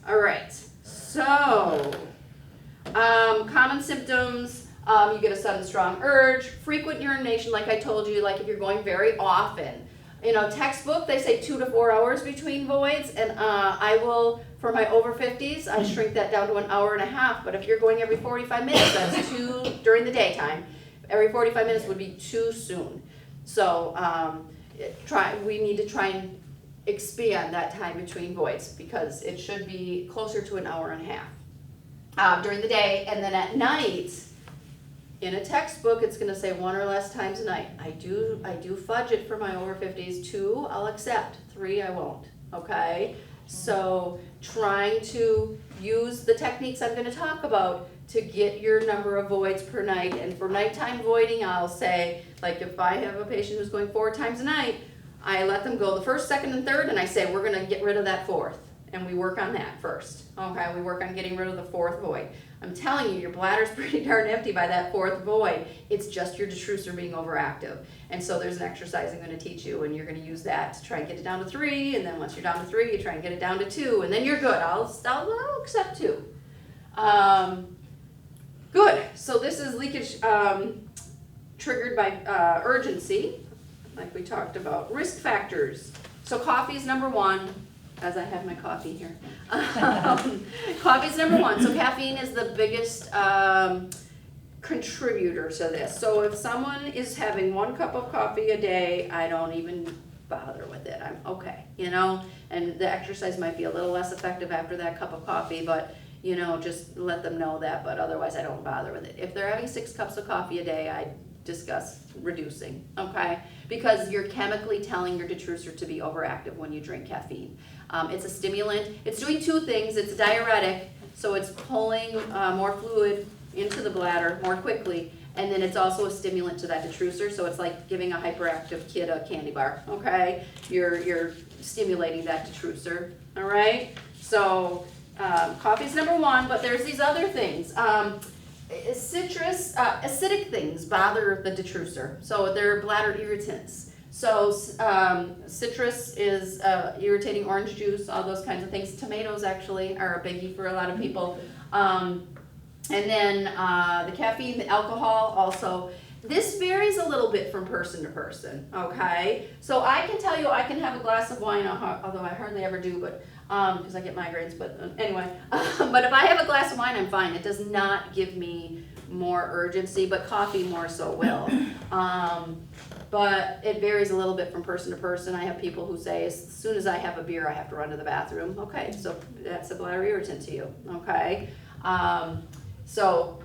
A: All right. So, common symptoms, you get a sudden strong urge, frequent urination, like I told you, like if you're going very often. Textbook, they say 2 to 4 hours between voids, and I will, for my over 50s, I shrink that down to an hour and a half, but if you're going every 45 minutes, that's 2 during the daytime. Every 45 minutes would be too soon. So we need to try and expand that time between voids, because it should be closer to an hour and a half during the day, and then at night, in a textbook, it's gonna say 1 or less times a night. I do fudge it for my over 50s. 2, I'll accept. 3, I won't, okay? So trying to use the techniques I'm gonna talk about to get your number of voids per night. And for nighttime voiding, I'll say, like if I have a patient who's going 4 times a night, I let them go the first, second, and third, and I say, we're gonna get rid of that 4th. And we work on that first, okay? We work on getting rid of the 4th void. I'm telling you, your bladder's pretty darn empty by that 4th void. It's just your detrusor being overactive. And so there's an exercise I'm gonna teach you, and you're gonna use that to try and get it down to 3, and then once you're down to 3, you try and get it down to 2, and then you're good. I'll accept 2. Good, so this is leakage triggered by urgency, like we talked about. Risk factors. So coffee is number 1. As I have my coffee here. Coffee is number 1. So caffeine is the biggest contributor to this. So if someone is having 1 cup of coffee a day, I don't even bother with it. I'm okay, and the exercise might be a little less effective after that cup of coffee, but just let them know that, but otherwise I don't bother with it. If they're having 6 cups of coffee a day, I discuss reducing, okay? Because you're chemically telling your detrusor to be overactive when you drink caffeine. It's a stimulant. It's doing 2 things. It's a diuretic, so it's pulling more fluid into the bladder more quickly, and then it's also a stimulant to that detrusor, so it's like giving a hyperactive kid a candy bar, okay? You're stimulating that detrusor, all right? So coffee's number 1, but there's these other things. Acidic things bother the detrusor, so they're bladder irritants. So citrus is irritating, orange juice, all those kinds of things. Tomatoes actually are a biggie for a lot of people. And then the caffeine, the alcohol also. This varies a little bit from person to person, okay? So I can tell you I can have a glass of wine, although I hardly ever do, but because I get migraines, but anyway. But if I have a glass of wine, I'm fine. It does not give me more urgency, but coffee more so will. But it varies a little bit from person to person. I have people who say, as soon as I have a beer, I have to run to the bathroom. Okay, so that's a bladder irritant to you, okay? So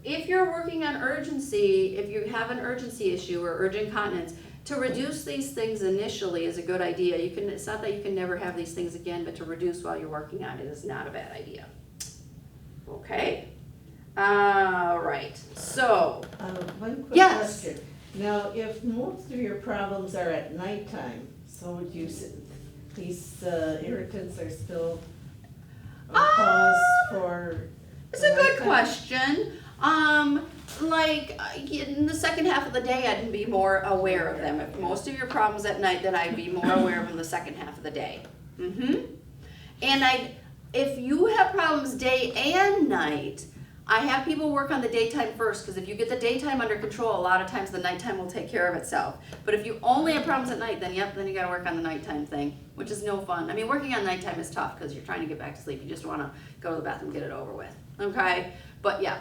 A: if you're working on urgency, if you have an urgency issue or urgent incontinence, to reduce these things initially is a good idea. It's not that you can never have these things again, but to reduce while you're working on it is not a bad idea. Okay. All right. So.
B: One quick
A: yes.
B: question. Now, if most of your problems are at nighttime, so would you say these irritants are still a cause for?
A: It's a good question. In the second half of the day, I'd be more aware of them. If most of your problems at night, then I'd be more aware of them the second half of the day. And if you have problems day and night, I have people work on the daytime first, because if you get the daytime under control, a lot of times the nighttime will take care of itself. But if you only have problems at night, then you gotta work on the nighttime thing, which is no fun. I mean, working on nighttime is tough because you're trying to get back to sleep. You just wanna go to the bathroom, get it over with, okay? But yeah.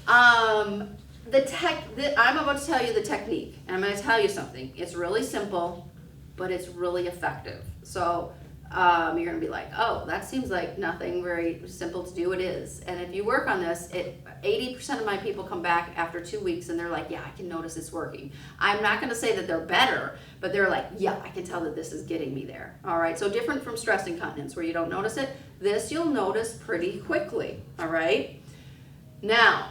A: I'm about to tell you the technique, and I'm gonna tell you something. It's really simple, but it's really effective. So you're gonna be like, oh, that seems like nothing very simple to do. It is. And if you work on this, 80% of my people come back after 2 weeks and they're like, yeah, I can notice it's working. I'm not gonna say that they're better, but they're like, yeah, I can tell that this is getting me there. All right, so different from stress incontinence where you don't notice it. This you'll notice pretty quickly, all right? Now,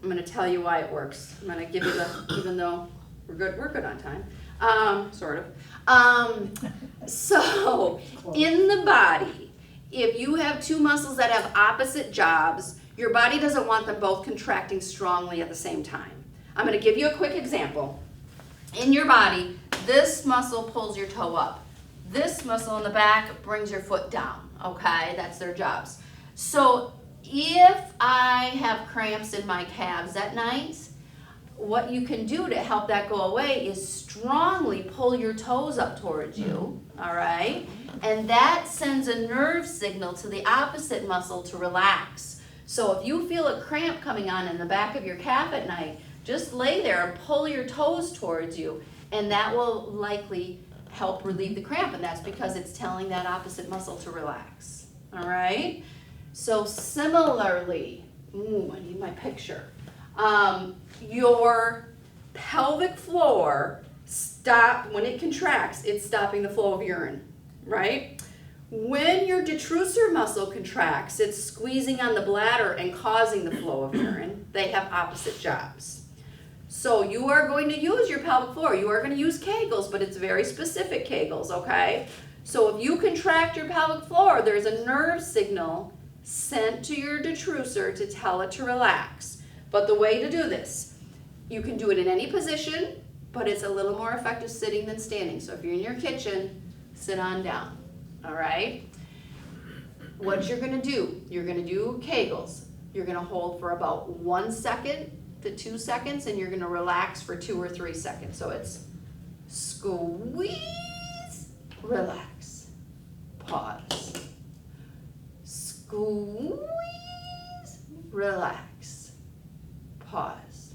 A: I'm gonna tell you why it works. I'm gonna give you even though we're good on time, sort of. So, in the body, if you have two muscles that have opposite jobs, your body doesn't want them both contracting strongly at the same time. I'm going to give you a quick example. In your body, this muscle pulls your toe up. This muscle in the back brings your foot down, okay? That's their jobs. So, if I have cramps in my calves at night, what you can do to help that go away is strongly pull your toes up towards you, all right? And that sends a nerve signal to the opposite muscle to relax. So if you feel a cramp coming on in the back of your calf at night, just lay there and pull your toes towards you, and that will likely help relieve the cramp, and that's because it's telling that opposite muscle to relax, all right? So similarly, I need my picture. Your pelvic floor when it contracts, it's stopping the flow of urine, right? When your detrusor muscle contracts, it's squeezing on the bladder and causing the flow of urine. They have opposite jobs. So you are going to use your pelvic floor. You are going to use Kegels, but it's very specific Kegels, okay? So if you contract your pelvic floor, there's a nerve signal sent to your detrusor to tell it to relax. But the way to do this, you can do it in any position, but it's a little more effective sitting than standing. So if you're in your kitchen, sit on down, all right? What you're gonna do, you're gonna do Kegels. You're gonna hold for about 1 second to 2 seconds, and you're gonna relax for 2 or 3 seconds. So it's squeeze, relax, pause. Squeeze, relax, pause.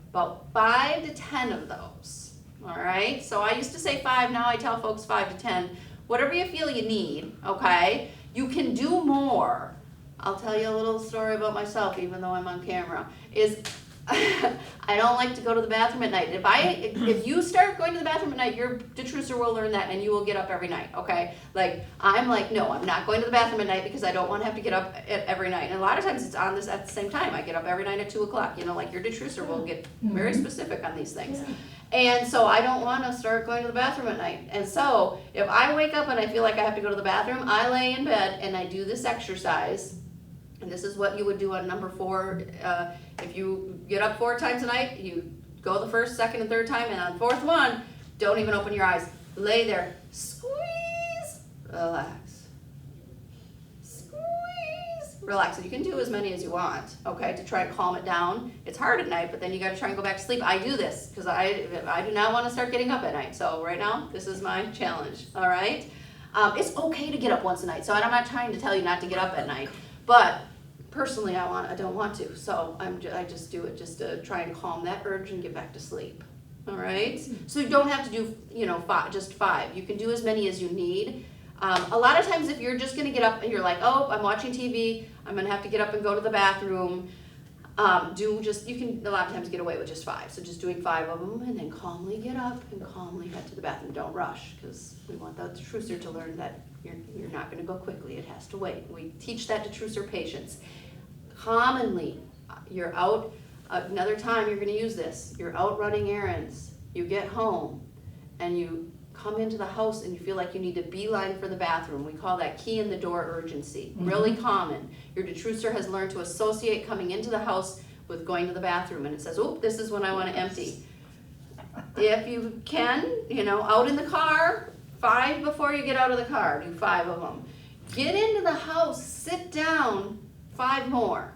A: About 5 to 10 of those, all right? So I used to say 5, now I tell folks 5 to 10. Whatever you feel you need, okay? You can do more. I'll tell you a little story about myself, even though I'm on camera, is I don't like to go to the bathroom at night. If you start going to the bathroom at night, your detrusor will learn that and you will get up every night, okay? Like, I'm like, no, I'm not going to the bathroom at night because I don't want to have to get up every night. And a lot of times it's on this at the same time. I get up every night at 2 o'clock, you know, like your detrusor will get very specific on these things. And so I don't want to start going to the bathroom at night. And so if I wake up and I feel like I have to go to the bathroom, I lay in bed and I do this exercise. And this is what you would do on number 4. If you get up 4 times a night, you go the first, second, and third time, and on the 4th one, don't even open your eyes. Lay there, squeeze, relax, squeeze, relax. And you can do as many as you want, okay, to try and calm it down. It's hard at night, but then you got to try and go back to sleep. I do this because I do not want to start getting up at night. So right now, this is my challenge, all right? It's okay to get up once a night, so I'm not trying to tell you not to get up at night, but personally, I don't want to, so I just do it just to try and calm that urge and get back to sleep. All right. So you don't have to do just 5. You can do as many as you need. A lot of times, if you're just going to get up and you're like, oh, I'm watching TV, I'm going to have to get up and go to the bathroom. You can a lot of times get away with just 5. So just doing 5 of them, and then calmly get up and calmly head to the bathroom. Don't rush, because we want the detrusor to learn that you're not going to go quickly. It has to wait. We teach that detrusor patience. Commonly, you're out, another time you're going to use this, you're out running errands, you get home, and you come into the house and you feel like you need to beeline for the bathroom. We call that key in the door urgency. Really common. Your detrusor has learned to associate coming into the house with going to the bathroom, and it says, oh, this is when I want to empty. If you can, out in the car, 5 before you get out of the car, do 5 of them. Get into the house, sit down, 5 more,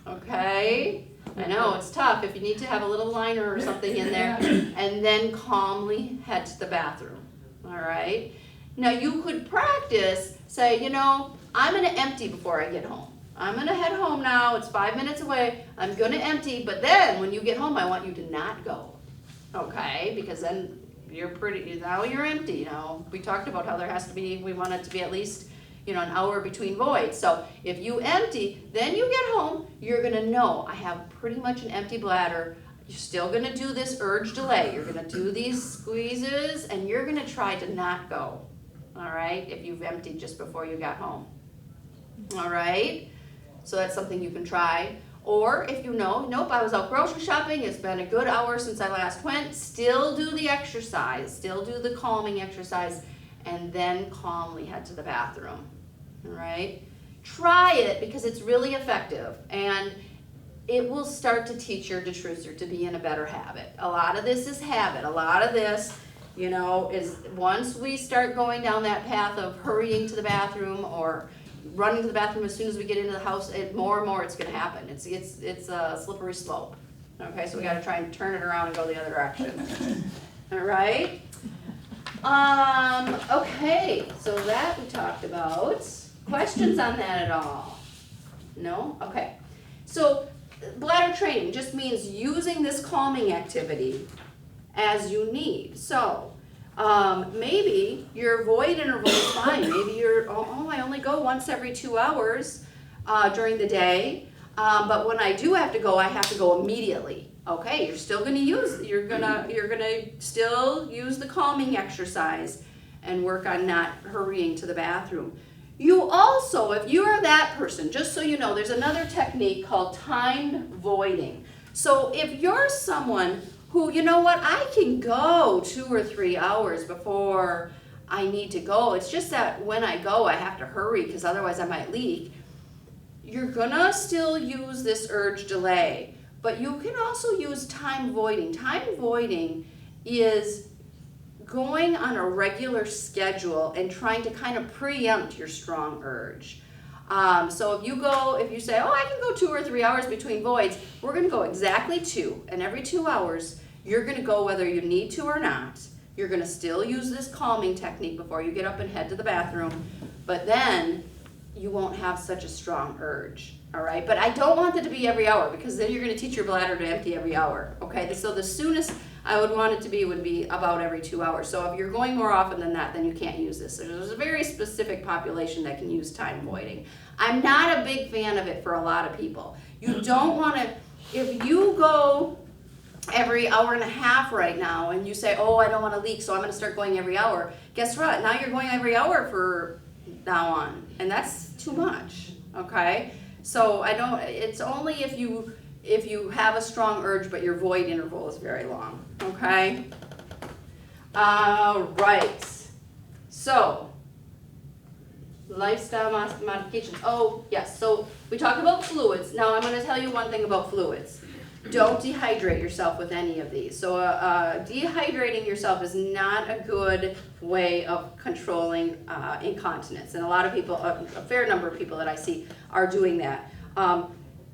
A: okay? I know, it's tough if you need to have a little liner or something in there, and then calmly head to the bathroom, all right? Now you could practice, say, I'm gonna empty before I get home. I'm gonna head home now, it's 5 minutes away, I'm gonna empty, but then when you get home, I want you to not go, okay? Because then now you're empty, we talked about how we want it to be at least, an hour between voids. So if you empty, then you get home, you're gonna know, I have pretty much an empty bladder. You're still gonna do this urge delay. You're gonna do these squeezes and you're gonna try to not go, all right, if you've emptied just before you got home. All right, so that's something you can try. Or if you know, nope, I was out grocery shopping, it's been a good hour since I last went, still do the exercise, still do the calming exercise, and then calmly head to the bathroom, all right? Try it because it's really effective, and it will start to teach your detrusor to be in a better habit. A lot of this is habit. A lot of this, is once we start going down that path of hurrying to the bathroom or running to the bathroom as soon as we get into the house, more and more it's going to happen. It's a slippery slope. Okay, so we got to try and turn it around and go the other direction. All right. Okay, so that we talked about. Questions on that at all? No? Okay. So bladder training just means using this calming activity as you need. So maybe your void interval is fine. Maybe you're, I only go once every 2 hours during the day, but when I do have to go, I have to go immediately. Okay, you're still you're gonna still use the calming exercise and work on not hurrying to the bathroom. You also, if you are that person, just so you know, there's another technique called timed voiding. So if you're someone who, I can go 2 or 3 hours before I need to go. It's just that when I go, I have to hurry because otherwise I might leak. You're gonna still use this urge delay, but you can also use time voiding. Time voiding is going on a regular schedule and trying to kind of preempt your strong urge. So if you say, I can go 2 or 3 hours between voids, we're gonna go exactly 2, and every 2 hours, you're gonna go whether you need to or not. You're gonna still use this calming technique before you get up and head to the bathroom, but then you won't have such a strong urge, all right? But I don't want it to be every hour because then you're gonna teach your bladder to empty every hour, okay? So the soonest I would want it to be would be about every 2 hours. So if you're going more often than that, then you can't use this. There's a very specific population that can use time voiding. I'm not a big fan of it for a lot of people. You don't wanna, if you go every hour and a half right now and you say, I don't wanna leak, so I'm gonna start going every hour, guess what? Now you're going every hour for now on, and that's too much, okay? So it's only if you have a strong urge but your void interval is very long, okay? All right, so lifestyle modifications. Yes, so we talked about fluids. Now I'm going to tell you one thing about fluids. Don't dehydrate yourself with any of these. So dehydrating yourself is not a good way of controlling incontinence. And a lot of people, a fair number of people that I see are doing that.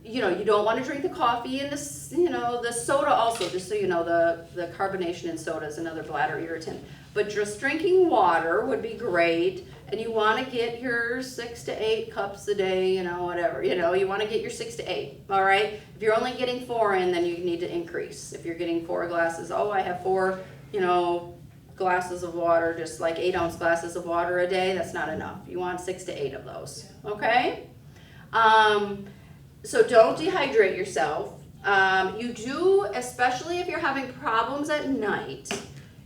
A: You don't want to drink the coffee and the soda also, just so you know, the carbonation in soda is another bladder irritant. But just drinking water would be great. And you want to get your 6 to 8 cups a day, whatever. You want to get your 6 to 8, all right? If you're only getting 4 in, then you need to increase. If you're getting 4 glasses, I have 4, glasses of water, just like 8-ounce glasses of water a day, that's not enough. You want 6 to 8 of those, okay? So don't dehydrate yourself. You do, especially if you're having problems at night,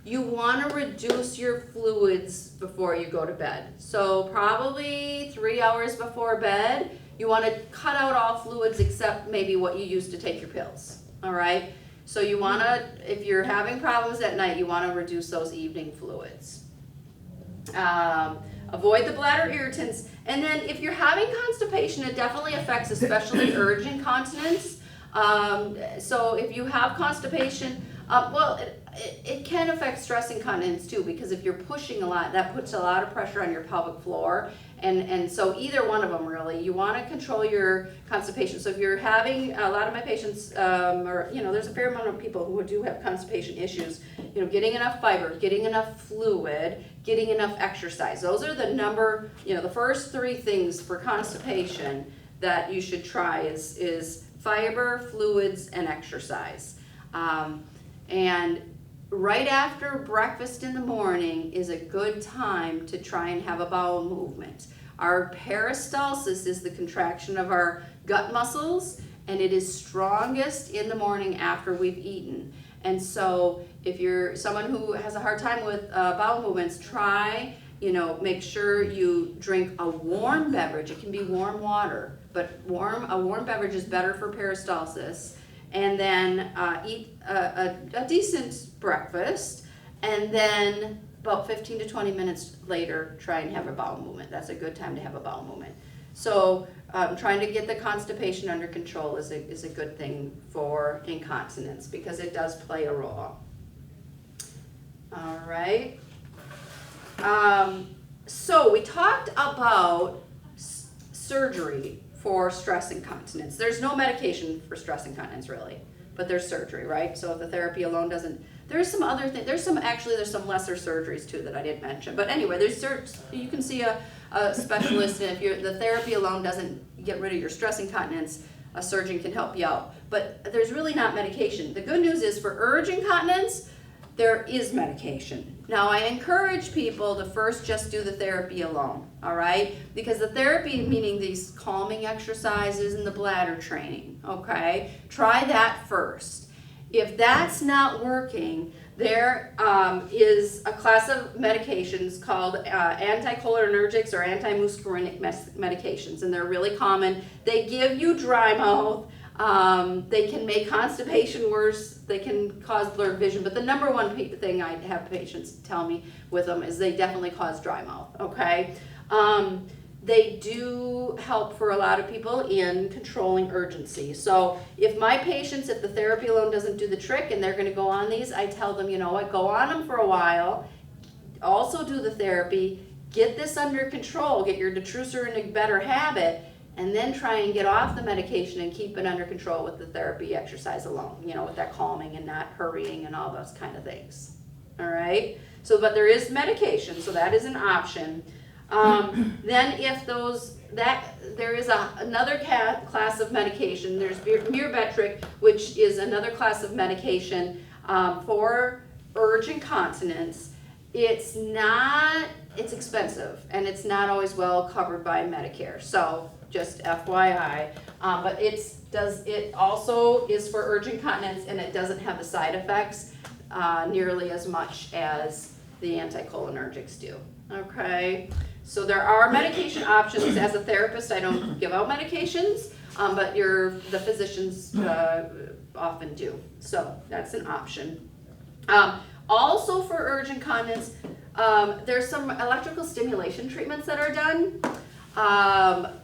A: you want to reduce your fluids before you go to bed. So probably 3 hours before bed, you want to cut out all fluids except maybe what you use to take your pills, all right? So you want to, if you're having problems at night, you want to reduce those evening fluids. Avoid the bladder irritants. And then if you're having constipation, it definitely affects especially urge incontinence. So if you have constipation, it can affect stress incontinence too, because if you're pushing a lot, that puts a lot of pressure on your pelvic floor. And so either one of them really, you want to control your constipation. So if you're having, a lot of my patients, there's a fair amount of people who do have constipation issues, getting enough fiber, getting enough fluid, getting enough exercise. Those are the first 3 things for constipation that you should try is fiber, fluids, and exercise. And right after breakfast in the morning is a good time to try and have a bowel movement. Our peristalsis is the contraction of our gut muscles, and it is strongest in the morning after we've eaten. And so if you're someone who has a hard time with bowel movements, try, make sure you drink a warm beverage. It can be warm water, but a warm beverage is better for peristalsis. And then eat a decent breakfast, and then about 15 to 20 minutes later, try and have a bowel movement. That's a good time to have a bowel movement. So trying to get the constipation under control is a good thing for incontinence, because it does play a role. All right. So we talked about surgery for stress incontinence. There's no medication for stress incontinence really, but there's surgery, right? So if the therapy alone doesn't, there's some other things, there's some lesser surgeries too that I didn't mention. But anyway, you can see a specialist, and if the therapy alone doesn't get rid of your stress incontinence, a surgeon can help you out. But there's really not medication. The good news is for urge incontinence, there is medication. Now I encourage people to first just do the therapy alone, all right? Because the therapy, meaning these calming exercises and the bladder training, okay? Try that first. If that's not working, there is a class of medications called anticholinergics or antimuscarinic medications, and they're really common. They give you dry mouth. They can make constipation worse. They can cause blurred vision. But the number one thing I have patients tell me with them is they definitely cause dry mouth, okay? They do help for a lot of people in controlling urgency. So if the therapy alone doesn't do the trick and they're going to go on these, I tell them, you know what, go on them for a while. Also do the therapy. Get this under control. Get your detrusor in a better habit. And then try and get off the medication and keep it under control with the therapy exercise alone, with that calming and not hurrying and all those kind of things. All right? So, but there is medication, so that is an option. Then if there is another class of medication, there's Myrbetriq, which is another class of medication for urge incontinence. It's expensive, and it's not always well covered by Medicare. So, just FYI, but it also is for urge incontinence, and it doesn't have the side effects nearly as much as the anticholinergics do. Okay, so there are medication options. As a therapist, I don't give out medications, but the physicians often do. So that's an option. Also for urge incontinence, there's some electrical stimulation treatments that are done.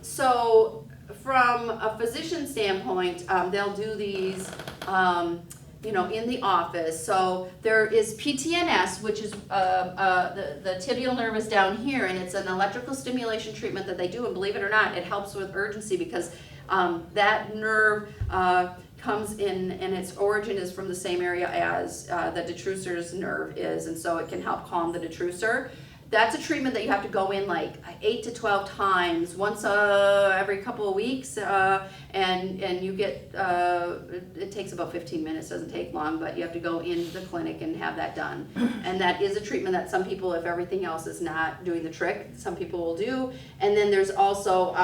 A: So from a physician standpoint, they'll do these, in the office. So there is PTNS, which is the tibial nerve is down here, and it's an electrical stimulation treatment that they do. And believe it or not, it helps with urgency because that nerve comes in, and its origin is from the same area as the detrussor's nerve is, and so it can help calm the detrusor. That's a treatment that you have to go in like 8 to 12 times, once every couple of weeks, and you get, it takes about 15 minutes, doesn't take long, but you have to go into the clinic and have that done. And that is a treatment that some people, if everything else is not doing the trick, some people will do. And then there's also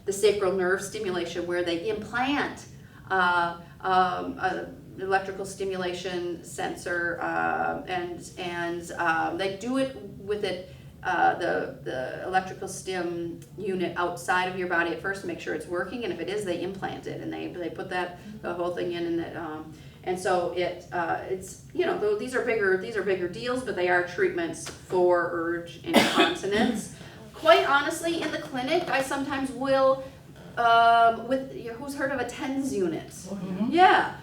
A: the sacral nerve stimulation, where they implant electrical stimulation sensor, and they do it with the electrical stim unit outside of your body at first to make sure it's working, and if it is, they implant it, and they put the whole thing in, and and so it's these are bigger deals, but they are treatments for urge incontinence. Quite honestly, in the clinic, I sometimes will who's heard of a TENS unit? Mm-hmm. Yeah.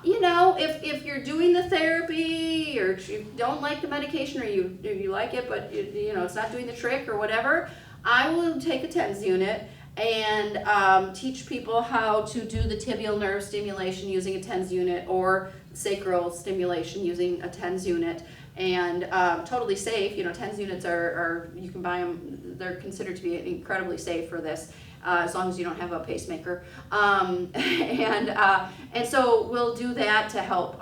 A: If you're doing the therapy, or you don't like the medication, or you like it, but it's not doing the trick or whatever, I will take a TENS unit and teach people how to do the tibial nerve stimulation using a TENS unit, or sacral stimulation using a TENS unit, and totally safe. TENS units are you can buy them. They're considered to be incredibly safe for this. as long as you don't have a pacemaker. And so we'll do that to help,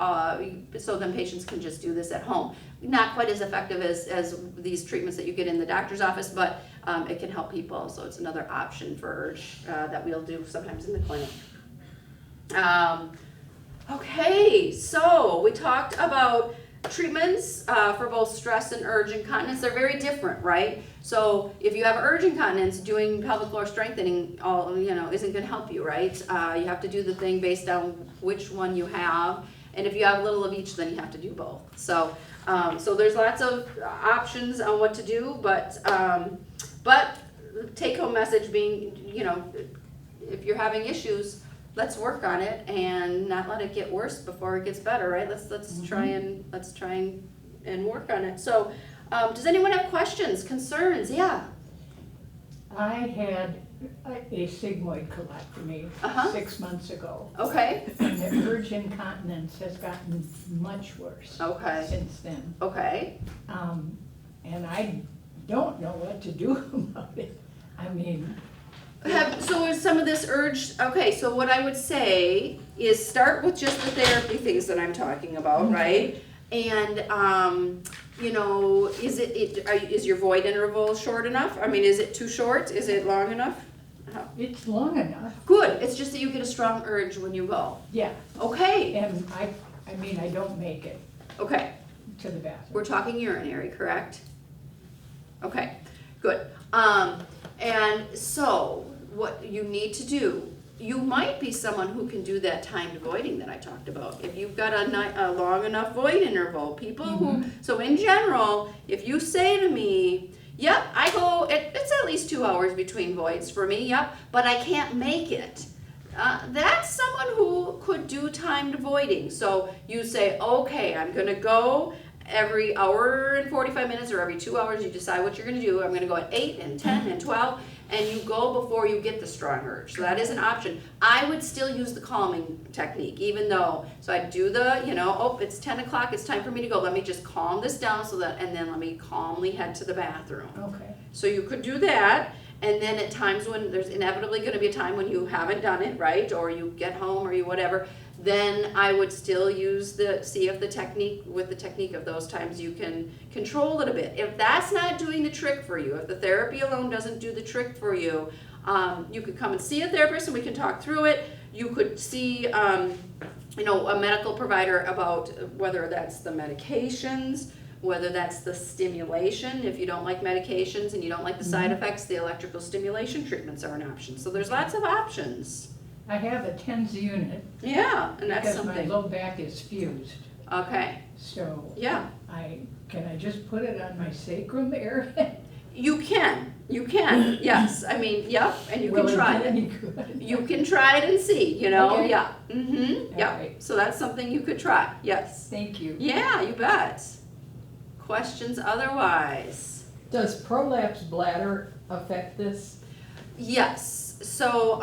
A: so then patients can just do this at home. Not quite as effective as these treatments that you get in the doctor's office, but it can help people. So it's another option for urge that we'll do sometimes in the clinic. Okay, so we talked about treatments for both stress and urge incontinence. They're very different, right? So if you have urge incontinence, doing pelvic floor strengthening isn't going to help you, right? You have to do the thing based on which one you have, and if you have a little of each, then you have to do both. So there's lots of options on what to do, but take-home message being, if you're having issues, let's work on it and not let it get worse before it gets better, right? Let's try and work on it. So, does anyone have questions, concerns? Yeah.
D: I had a sigmoid colectomy 6 months ago,
A: Okay.
D: and the urge incontinence has gotten much worse
A: Okay.
D: since then.
A: Okay.
D: And I don't know what to do about it. I mean,
A: So is some of this urge, okay, so what I would say is start with just the therapy things that I'm talking about, right? And, is your void interval short enough? I mean, is it too short? Is it long enough?
D: it's long enough,
A: Good, it's just that you get a strong urge when you go.
D: yeah.
A: Okay,
D: And I don't make it
A: okay.
D: to the bathroom.
A: We're talking urinary, correct? Okay, good. And so what you need to do, you might be someone who can do that timed voiding that I talked about. If you've got a long enough void interval, people who, so in general, if you say to me, yep, I go, it's at least 2 hours between voids for me, yep, but I can't make it. That's someone who could do timed voiding. So you say, okay, I'm gonna go every hour and 45 minutes or every 2 hours, you decide what you're gonna do. I'm gonna go at 8 and 10 and 12, and you go before you get the strong urge. So that is an option. I would still use the calming technique, even though, so I do the, it's 10 o'clock, it's time for me to go. Let me just calm this down and then let me calmly head to the bathroom.
D: Okay.
A: So you could do that, and then at times when there's inevitably gonna be a time when you haven't done it, right? Or you get home or you whatever, then I would still use see if the technique of those times you can control it a bit. If that's not doing the trick for you, if the therapy alone doesn't do the trick for you, you could come and see a therapist and we can talk through it. You could see, a medical provider about whether that's the medications, whether that's the stimulation. If you don't like medications and you don't like the side effects, the electrical stimulation treatments are an option. So there's lots of options.
D: I have a TENS unit
A: Yeah, and that's
D: because my
A: something.
D: low back is fused.
A: Okay,
D: So
A: yeah,
D: can I just put it on my sacrum area?
A: you can, yes. I mean, yep, and you can
D: Will
A: try
D: do
A: it.
D: any good?
A: You can try it and see,
D: Okay.
A: yeah. Mm-hmm, yeah.
D: Alright.
A: So that's something you could try, yes.
D: Thank you.
A: Yeah, you bet. Questions otherwise?
E: Does prolapse bladder affect this?
A: Yes, so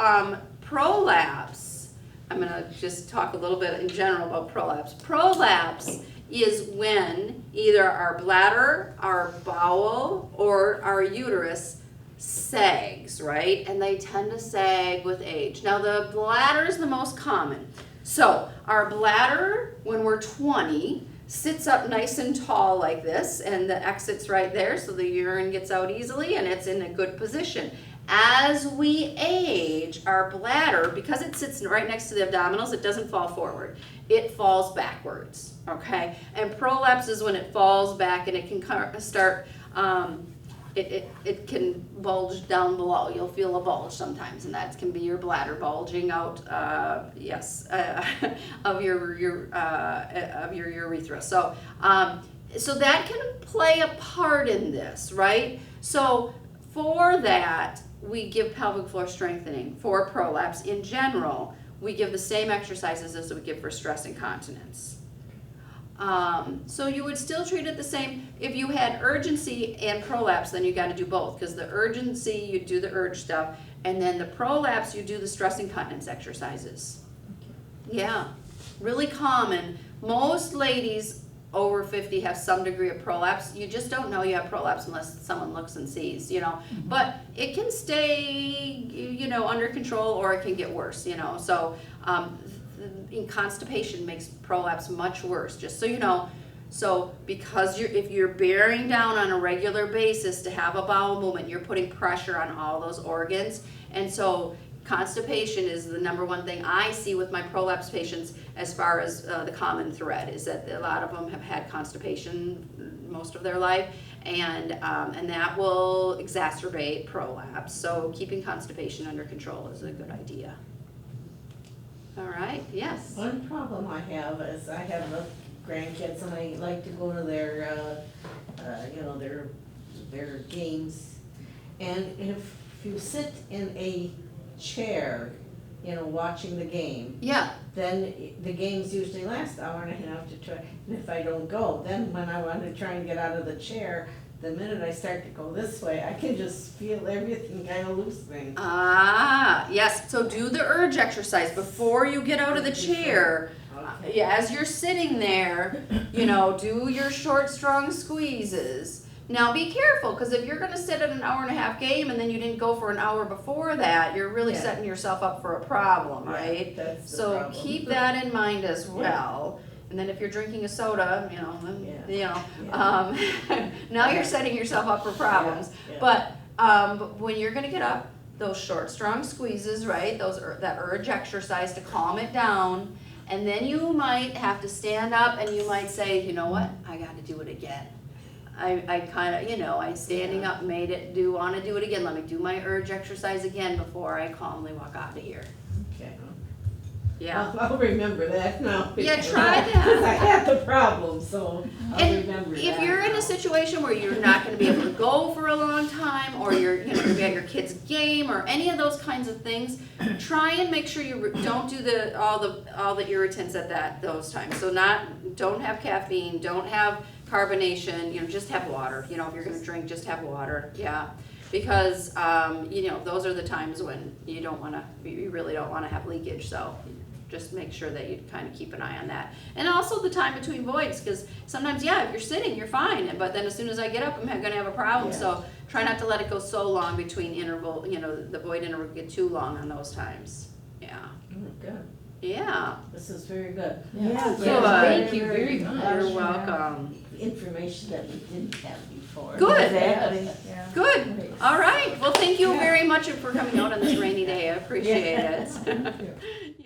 A: prolapse, I'm gonna just talk a little bit in general about prolapse. Prolapse is when either our bladder, our bowel, or our uterus sags, right? And they tend to sag with age. Now the bladder is the most common. So our bladder, when we're 20, sits up nice and tall like this, and the exit's right there, so the urine gets out easily and it's in a good position. As we age, our bladder, because it sits right next to the abdominals, it doesn't fall forward. It falls backwards, okay? And prolapse is when it falls back and it can start, it can bulge down below. You'll feel a bulge sometimes, and that can be your bladder bulging out, of your urethra. So that can play a part in this, right? So for that, we give pelvic floor strengthening. For prolapse in general, we give the same exercises as we give for stress incontinence. So you would still treat it the same. If you had urgency and prolapse, then you got to do both, because the urgency, you do the urge stuff, and then the prolapse, you do the stress incontinence exercises. Yeah, really common. Most ladies over 50 have some degree of prolapse. You just don't know you have prolapse unless someone looks and sees, you know. But it can stay, you know, under control, or it can get worse, you know. So constipation makes prolapse much worse, just so you know. So because if you're bearing down on a regular basis to have a bowel movement, you're putting pressure on all those organs. And so constipation is the number one thing I see with my prolapse patients, as far as the common thread is that a lot of them have had constipation most of their life, and that will exacerbate prolapse. So keeping constipation under control is a good idea. All right, yes.
B: One problem I have is I have grandkids and I like to go to their, you know, their games. And if you sit in a chair, you know, watching the game,
A: Yeah.
B: then the games usually last an hour and a half to 2. And if I don't go, then when I want to try and get out of the chair, the minute I start to go this way, I can just feel everything kind of loosening.
A: Ah, yes. So do the urge exercise before you get out of the chair.
B: Okay.
A: Yeah, as you're sitting there, you know, do your short, strong squeezes. Now be careful, because if you're going to sit at an hour and a half game and then you didn't go for an hour before that, you're really
B: Yeah.
A: setting yourself up for a problem, right?
B: Yeah, that's the
A: So
B: problem.
A: keep that in mind as well. And then if you're drinking a soda, you know, then,
B: Yeah.
A: you know,
B: Yeah.
A: now you're setting yourself up for problems.
B: Yeah.
A: But when you're gonna get up, those short, strong squeezes, right? That urge exercise to calm it down, and then you might have to stand up and you might say, you know what, I got to do it again. I kind of, you know, I standing up want to do it again. Let me do my urge exercise again before I calmly walk out of here.
B: Okay.
A: Yeah.
B: I'll remember that now.
A: Yeah,
B: because-
A: try that.
B: Because I have the problem, so I'll
A: And
B: remember that.
A: if you're in a situation where you're not going to be able to go for a long time, or you're, you know, you're at your kid's game, or any of those kinds of things, try and make sure you don't do all the irritants at those times. So don't have caffeine, don't have carbonation. You know, just have water. You know, if you're going to drink, just have water. Yeah, because you know, those are the times when you really don't want to have leakage. So just make sure that you kind of keep an eye on that. And also the time between voids, because sometimes, yeah, if you're sitting, you're fine, but then as soon as I get up, I'm gonna have a problem.
B: Yeah.
A: So try not to let it go so long between interval, you know, the void interval get too long on those times. Yeah.
B: Good.
A: Yeah.
B: This is very good.
D: Yeah,
A: Good.
D: thank you very much.
A: You're welcome.
B: Information that we didn't have before.
A: Good.
B: Exactly.
D: Yeah.
A: Good.
D: Great.
A: All right. Well, thank you very much for coming out on this rainy day. I appreciate it.
D: Thank you.